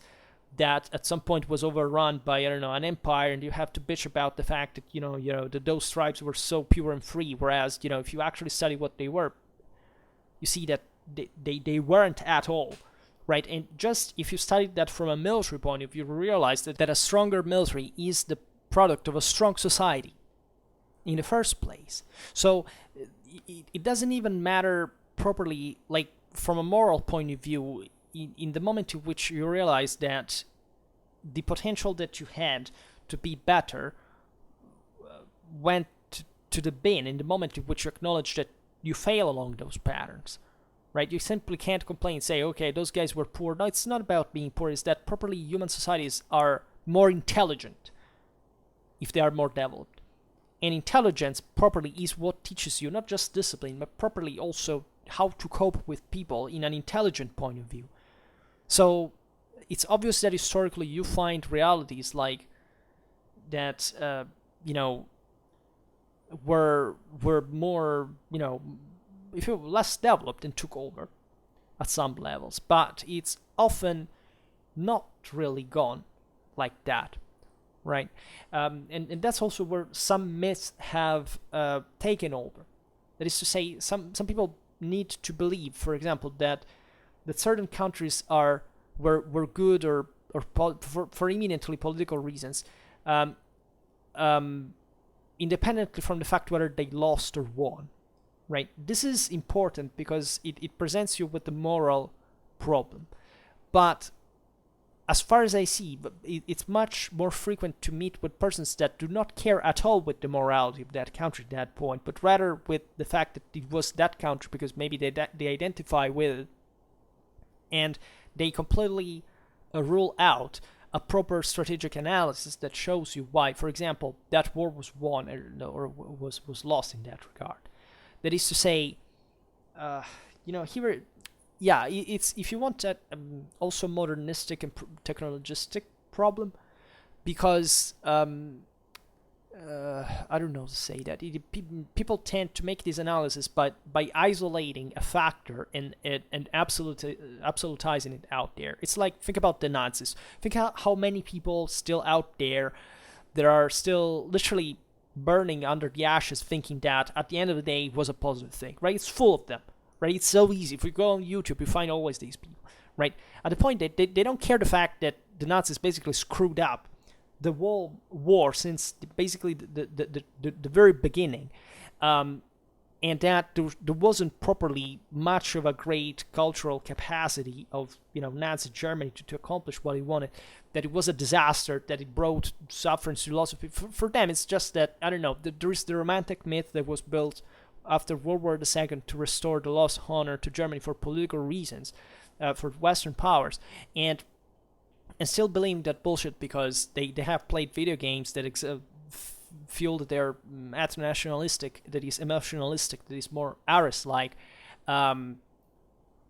that at some point was overrun by, I don't know, an empire, and you have to bitch about the fact that that those tribes were so pure and free, whereas if you actually study what they were, you see that they weren't at all, right? And just if you studied that from a military point of view, you realize that a stronger military is the product of a strong society in the first place. So it doesn't even matter properly, like from a moral point of view, in the moment in which you realize that the potential that you had to be better went to the bin, in the moment in which you acknowledge that you fail along those patterns, right? You simply can't complain and say, okay, those guys were poor. No, it's not about being poor. It's that properly human societies are more intelligent if they are more developed. And intelligence properly is what teaches you not just discipline, but properly also how to cope with people in an intelligent point of view. So it's obvious that historically you find realities like that, were more, if you less developed and took over at some levels, but it's often not really gone like that, right? And that's also where some myths have taken over. That is to say, some people need to believe, for example, that certain countries were good or for eminently political reasons, um, independently from the fact whether they lost or won, right? This is important because it presents you with the moral problem. But as far as I see, it's much more frequent to meet with persons that do not care at all with the morality of that country at that point, but rather with the fact that it was that country because maybe they identify with it, and they completely rule out a proper strategic analysis that shows you why, for example, that war was won or was lost in that regard. That is to say, here, yeah, it's, if you want that, also modernistic and technologistic problem, because I don't know to say that people tend to make this analysis by isolating a factor and absolutizing it out there. It's like, think about the Nazis. Think how many people still out there that are still literally burning under the ashes, thinking that at the end of the day it was a positive thing, right? It's full of them, right? It's so easy. If you go on YouTube, you find always these people, right? At the point that they don't care the fact that the Nazis basically screwed up the whole war since basically the very beginning, and that there wasn't properly much of a great cultural capacity of Nazi Germany to accomplish what he wanted, that it was a disaster, that it brought suffering to lots of people. For them, it's just that, I don't know, there is the romantic myth that was built after World War II to restore the lost honor to Germany for political reasons, for Western powers, and still believing that bullshit because they have played video games that fueled their ethno-nationalistic, that is emotionalistic, that is more Aris-like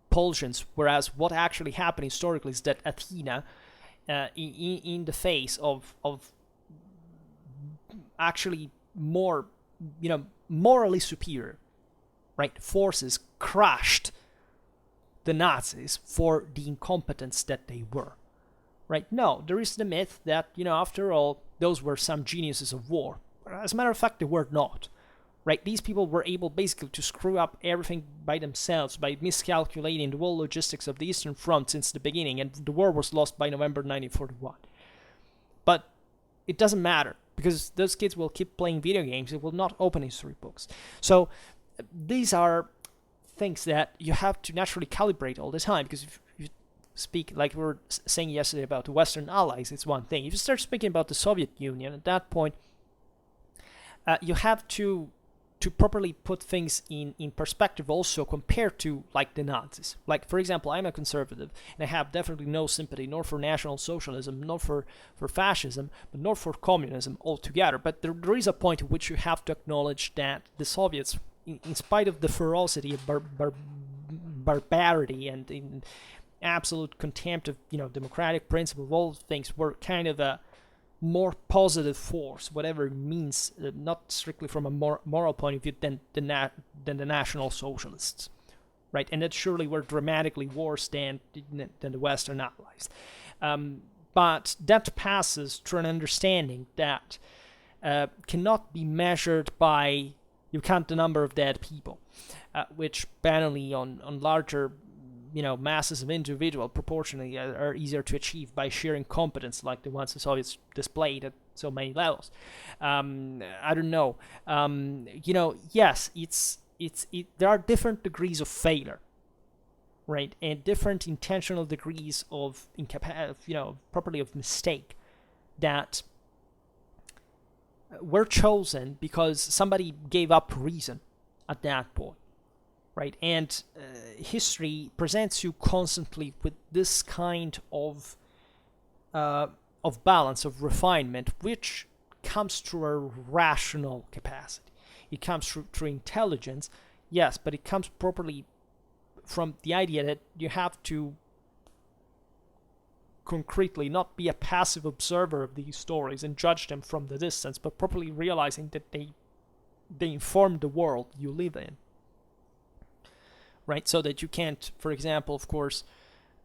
pulsions, whereas what actually happened historically is that Athena, in the face of actually more, morally superior, right, forces, crushed the Nazis for the incompetence that they were. Right? No, there is the myth that, after all, those were some geniuses of war. As a matter of fact, they were not. Right? These people were able basically to screw up everything by themselves by miscalculating the whole logistics of the Eastern Front since the beginning, and the war was lost by November 1941. But it doesn't matter, because those kids will keep playing video games. It will not open history books. So these are things that you have to naturally calibrate all the time, because if you speak, like we were saying yesterday about the Western allies, it's one thing. If you start speaking about the Soviet Union, at that point, you have to properly put things in perspective also compared to, like, the Nazis. Like, for example, I'm a conservative, and I have definitely no sympathy nor for National Socialism, nor for fascism, but nor for communism altogether. But there is a point at which you have to acknowledge that the Soviets, in spite of the ferocity of barbarity and in absolute contempt of democratic principle, of all things, were kind of a more positive force, whatever it means, not strictly from a moral point of view, than the National Socialists, right? And that surely were dramatically worse than the Western allies. But that passes through an understanding that cannot be measured by, you count the number of dead people, which banally on larger masses of individual proportionally are easier to achieve by sheer incompetence, like the ones the Soviets displayed at so many levels. I don't know. Yes, there are different degrees of failure, right, and different intentional degrees of properly of mistake that were chosen because somebody gave up reason at that point. Right, and history presents you constantly with this kind of balance, of refinement, which comes through a rational capacity. It comes through intelligence, yes, but it comes properly from the idea that you have to concretely not be a passive observer of these stories and judge them from the distance, but properly realizing that they they inform the world you live in, right? So that you can't, for example, of course,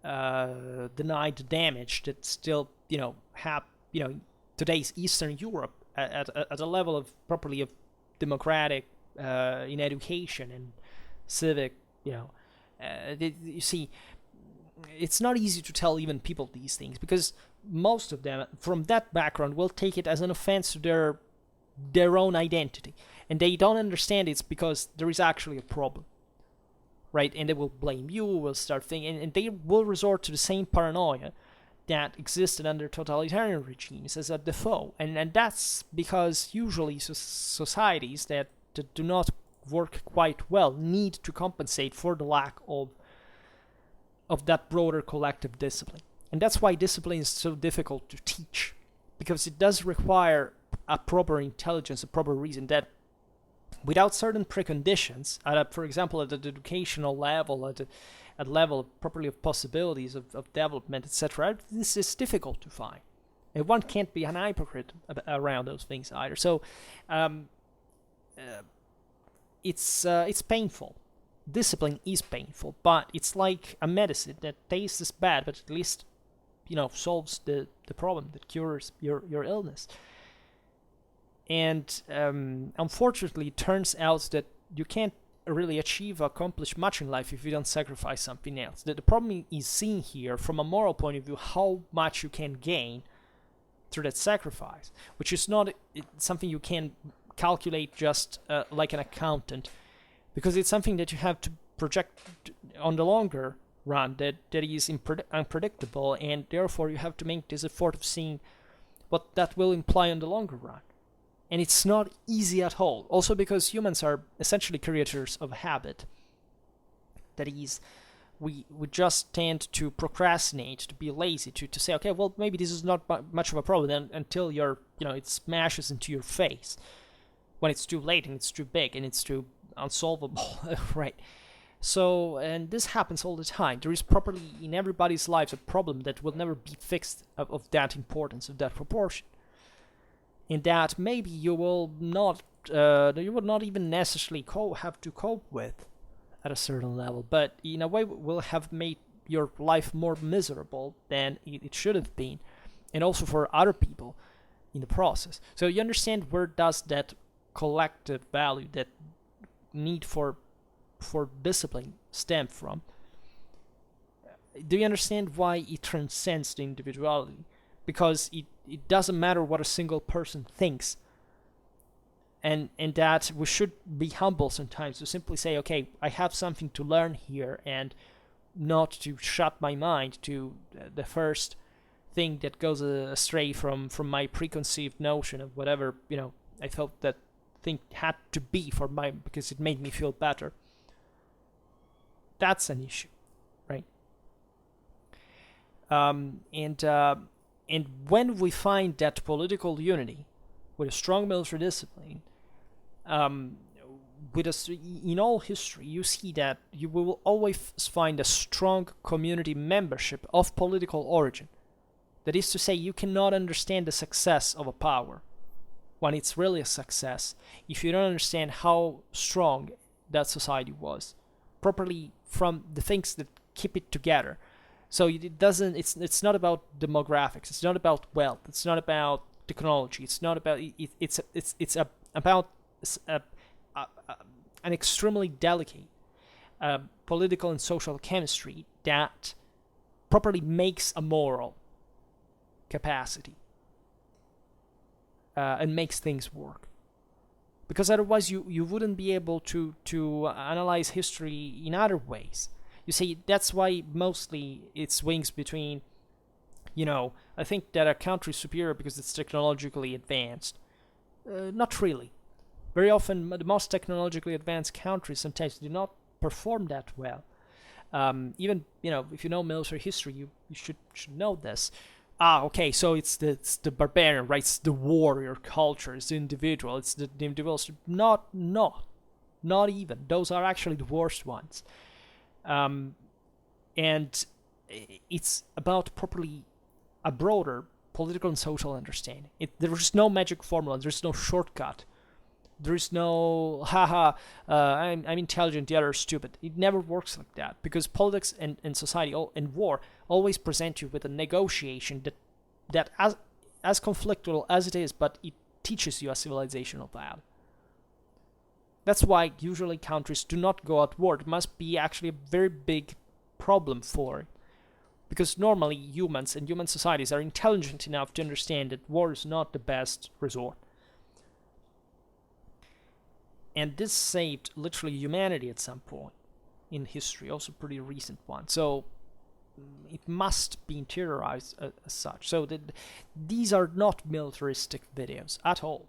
deny the damage that still, today's Eastern Europe at a level of properly of democratic in education and civic, you see, it's not easy to tell even people these things, because most of them from that background will take it as an offense to their own identity, and they don't understand it's because there is actually a problem, right? And they will blame you, will start thinking, and they will resort to the same paranoia that existed under totalitarian regimes as a default, and that's because usually societies that do not work quite well need to compensate for the lack of that broader collective discipline. And that's why discipline is so difficult to teach, because it does require a proper intelligence, a proper reason that without certain preconditions, for example, at the educational level, at level properly of possibilities of development, etc., this is difficult to find. And one can't be an hypocrite around those things either. So it's painful. Discipline is painful, but it's like a medicine that tastes bad, but at least solves the problem, that cures your illness. And unfortunately, it turns out that you can't really accomplish much in life if you don't sacrifice something else. The problem is seen here from a moral point of view, how much you can gain through that sacrifice, which is not something you can calculate just like an accountant, because it's something that you have to project on the longer run that is unpredictable, and therefore you have to make this effort of seeing what that will imply on the longer run. And it's not easy at all. Also because humans are essentially creatures of habit. That is, we just tend to procrastinate, to be lazy, to say, okay, well, maybe this is not much of a problem until it smashes into your face. When it's too late and it's too big and it's too unsolvable, right? So, and this happens all the time. There is properly in everybody's lives a problem that will never be fixed of that importance, of that proportion. In that maybe you will not even necessarily have to cope with at a certain level, but in a way will have made your life more miserable than it should have been, and also for other people in the process. So you understand where does that collective value, that need for discipline stem from? Do you understand why it transcends the individuality? Because it doesn't matter what a single person thinks, and that we should be humble sometimes to simply say, okay, I have something to learn here, and not to shut my mind to the first thing that goes astray from my preconceived notion of whatever I felt that thing had to be because it made me feel better. That's an issue, right? And when we find that political unity with a strong military discipline, in all history, you see that you will always find a strong community membership of political origin. That is to say, you cannot understand the success of a power when it's really a success if you don't understand how strong that society was, properly from the things that keep it together. So it's not about demographics, it's not about wealth, it's not about technology, it's not about about an extremely delicate political and social chemistry that properly makes a moral capacity and makes things work. Because otherwise you wouldn't be able to analyze history in other ways. You see, that's why mostly it swings between, I think that a country is superior because it's technologically advanced. Not really. Very often, the most technologically advanced countries sometimes do not perform that well. Even, if you know military history, you should know this. Okay, so it's the barbarian, right? It's the warrior culture, it's the individual, it's the individuals. Not even. Those are actually the worst ones. And it's about properly a broader political and social understanding. There is no magic formula, there's no shortcut There is no, haha, I'm intelligent, the other is stupid. It never works like that, because politics and society and war always present you with a negotiation that as conflictual as it is, but it teaches you a civilizational value. That's why usually countries do not go at war. It must be actually a very big problem for it. Because normally humans and human societies are intelligent enough to understand that war is not the best resort. And this saved literally humanity at some point in history, also pretty recent one. So it must be interiorized as such. So these are not militaristic videos at all,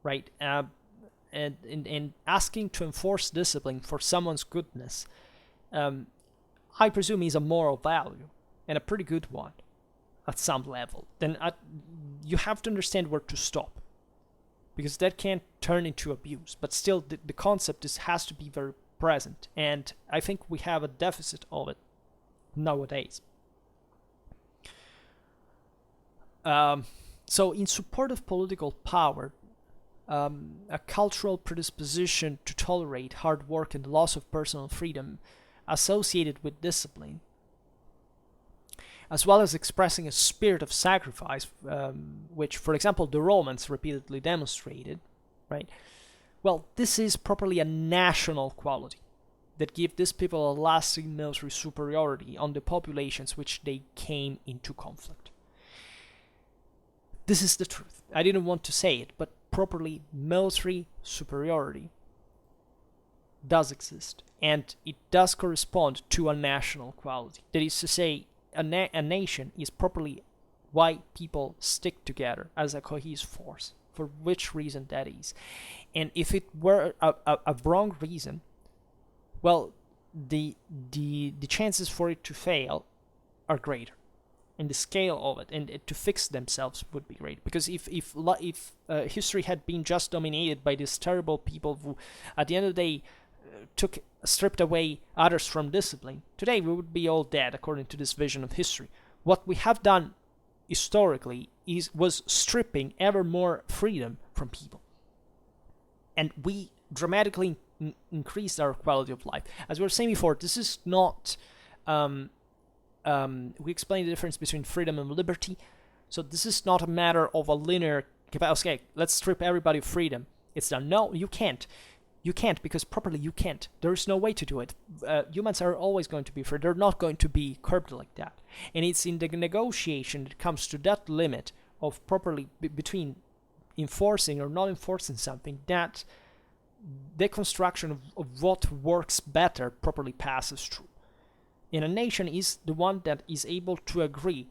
right? And asking to enforce discipline for someone's goodness, I presume is a moral value, and a pretty good one at some level. Then you have to understand where to stop, because that can't turn into abuse. But still, the concept has to be very present, and I think we have a deficit of it nowadays. So in support of political power, a cultural predisposition to tolerate hard work and the loss of personal freedom associated with discipline, as well as expressing a spirit of sacrifice, which, for example, the Romans repeatedly demonstrated, right? Well, this is properly a national quality that give these people a lasting military superiority on the populations which they came into conflict. This is the truth. I didn't want to say it, but properly military superiority does exist, and it does correspond to a national quality. That is to say, a nation is properly why people stick together as a cohesive force, for which reason that is. And if it were a wrong reason, well, the chances for it to fail are greater, and the scale of it and to fix themselves would be great. Because if history had been just dominated by these terrible people who, at the end of the day, stripped away others from discipline, today we would be all dead, according to this vision of history. What we have done historically was stripping ever more freedom from people, and we dramatically increased our quality of life. As we were saying before, this is not we explained the difference between freedom and liberty. So this is not a matter of a linear, okay, let's strip everybody of freedom, it's done. No, you can't. You can't, because properly you can't. There is no way to do it. Humans are always going to be free. They're not going to be curbed like that. And it's in the negotiation that comes to that limit of properly between enforcing or not enforcing something, that the construction of what works better properly passes through. And a nation is the one that is able to agree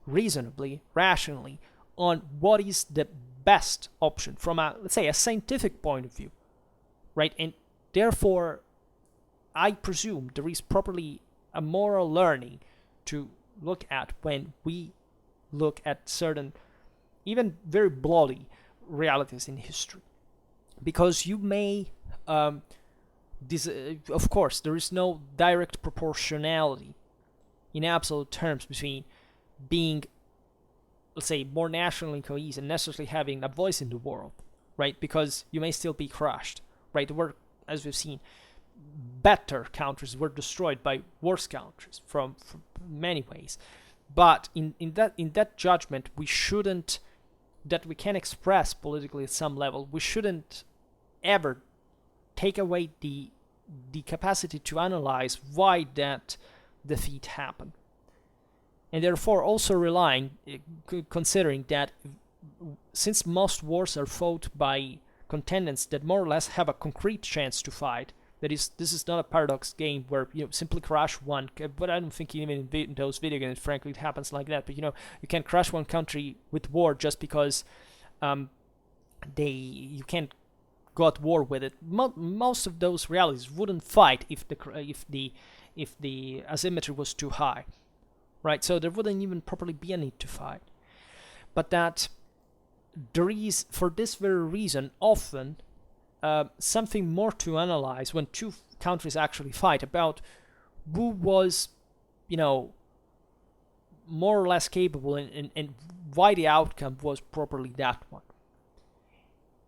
reasonably, rationally, on what is the best option from a, let's say, a scientific point of view. Right, and therefore, I presume there is properly a moral learning to look at when we look at certain, even very bloody realities in history. Because you may, of course, there is no direct proportionality in absolute terms between being, let's say, more nationally cohesive and necessarily having a voice in the world, right? Because you may still be crushed. Right, as we've seen, better countries were destroyed by worse countries from many ways. But in that judgment, we shouldn't, that we can express politically at some level, we shouldn't ever take away the capacity to analyze why that defeat happened. And therefore also considering that since most wars are fought by contendants that more or less have a concrete chance to fight, that is, this is not a paradox game where you simply crush one, but I don't think even in those video games, frankly, it happens like that. But you can crush one country with war just because you can't go at war with it. Most of those realities wouldn't fight if the asymmetry was too high, right? So there wouldn't even properly be a need to fight. But that there is, for this very reason, often something more to analyze when two countries actually fight about who was, more or less capable and why the outcome was properly that one.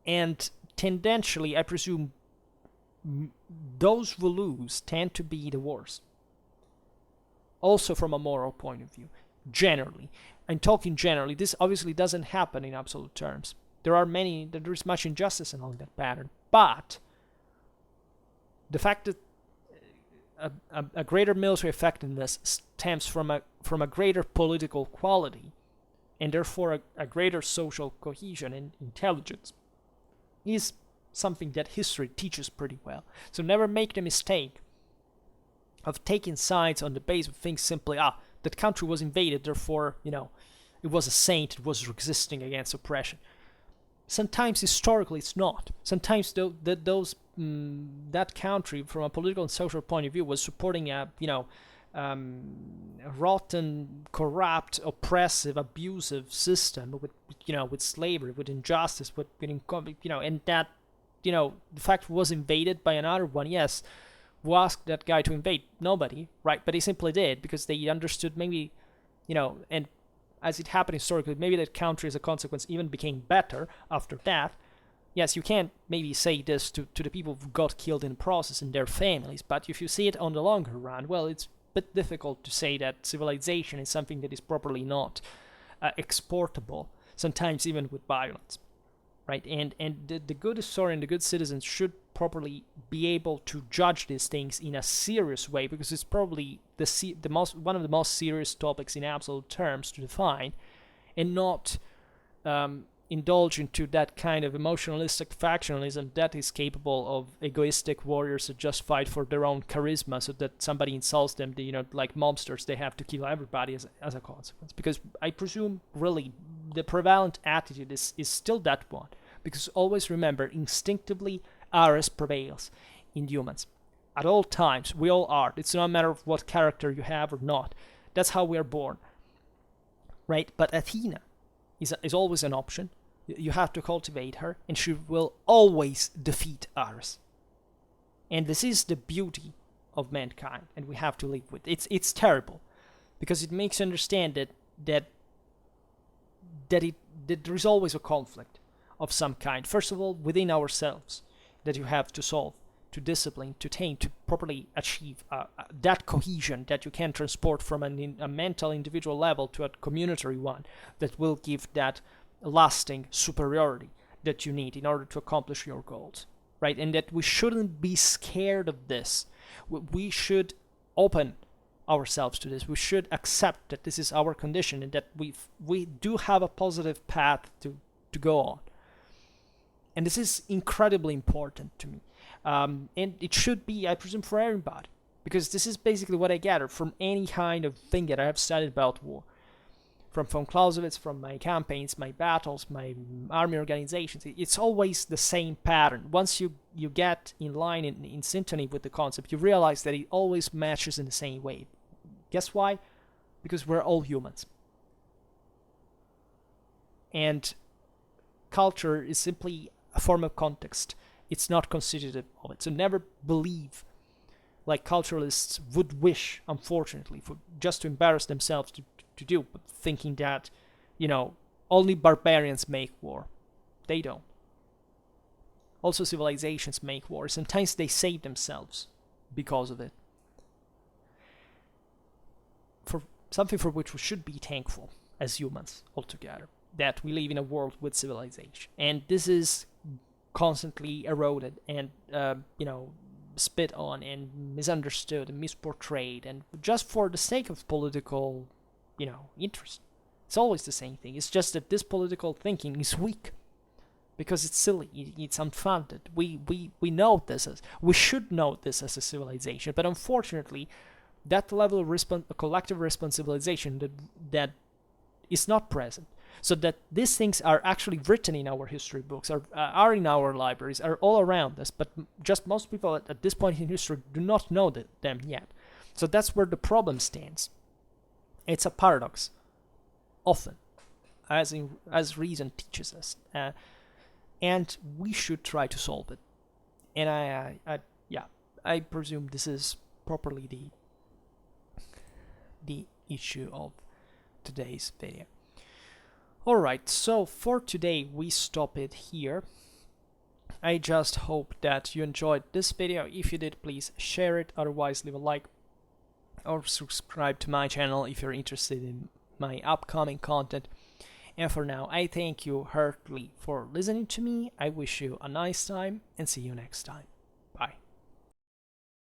And tendentially, I presume, those who lose tend to be the worst. Also from a moral point of view, generally. I'm talking generally. This obviously doesn't happen in absolute terms. There is much injustice along that pattern. But the fact that a greater military effectiveness stems from a greater political quality, and therefore a greater social cohesion and intelligence, is something that history teaches pretty well. So never make the mistake of taking sides on the basis of things simply, that country was invaded, therefore, it was a saint, it was resisting against oppression. Sometimes historically it's not. Sometimes that country, from a political and social point of view, was supporting a rotten, corrupt, oppressive, abusive system with slavery, with injustice, and that the fact was invaded by another one. Yes, who asked that guy to invade? Nobody, right? But they simply did because they understood maybe, and as it happened historically, maybe that country as a consequence even became better after that. Yes, you can't maybe say this to the people who got killed in the process and their families, but if you see it on the longer run, well, it's a bit difficult to say that civilization is something that is properly not exportable, sometimes even with violence, right? And the good historian, the good citizens should properly be able to judge these things in a serious way, because it's probably one of the most serious topics in absolute terms to define, and not indulge into that kind of emotionalistic factionalism that is capable of egoistic warriors that just fight for their own charisma, so that somebody insults them, like mobsters, they have to kill everybody as a consequence. Because I presume really the prevalent attitude is still that one, because always remember, instinctively Ares prevails in humans at all times. We all are. It's not a matter of what character you have or not. That's how we are born, right? But Athena is always an option. You have to cultivate her, and she will always defeat Ares. And this is the beauty of mankind, and we have to live with it. It's terrible, because it makes you understand that there is always a conflict of some kind. First of all, within ourselves, that you have to solve, to discipline, to tame, to properly achieve that cohesion that you can transport from a mental individual level to a communitary one, that will give that lasting superiority that you need in order to accomplish your goals, right? And that we shouldn't be scared of this. We should open ourselves to this. We should accept that this is our condition, and that we do have a positive path to go on. And this is incredibly important to me. And it should be, I presume, for everybody. Because this is basically what I gather from any kind of thing that I have studied about war. From von Clausewitz, from my campaigns, my battles, my army organizations. It's always the same pattern. Once you get in line, in synchrony with the concept, you realize that it always matches in the same way. Guess why? Because we're all humans. And culture is simply a form of context. It's not constitutive of it. So never believe, like culturalists would wish, unfortunately, for just to embarrass themselves to do, but thinking that, only barbarians make war. They don't. Also, civilizations make war. Sometimes they save themselves because of it. For something for which we should be thankful as humans altogether, that we live in a world with civilization. And this is constantly eroded and, spit on and misunderstood and misportrayed, and just for the sake of political, interest. It's always the same thing. It's just that this political thinking is weak because it's silly. It's unfounded. We know this we should know this as a civilization, but unfortunately, that level of collective responsibilization that is not present. So that these things are actually written in our history books, are in our libraries, are all around us, but just most people at this point in history do not know them yet. So that's where the problem stands. It's a paradox, often, as reason teaches us, and we should try to solve it. And I presume this is properly the issue of today's video. Alright, so for today we stop it here. I just hope that you enjoyed this video. If you did, please share it. Otherwise, leave a like or subscribe to my channel if you're interested in my upcoming content. And for now, I thank you heartily for listening to me. I wish you a nice time and see you next time.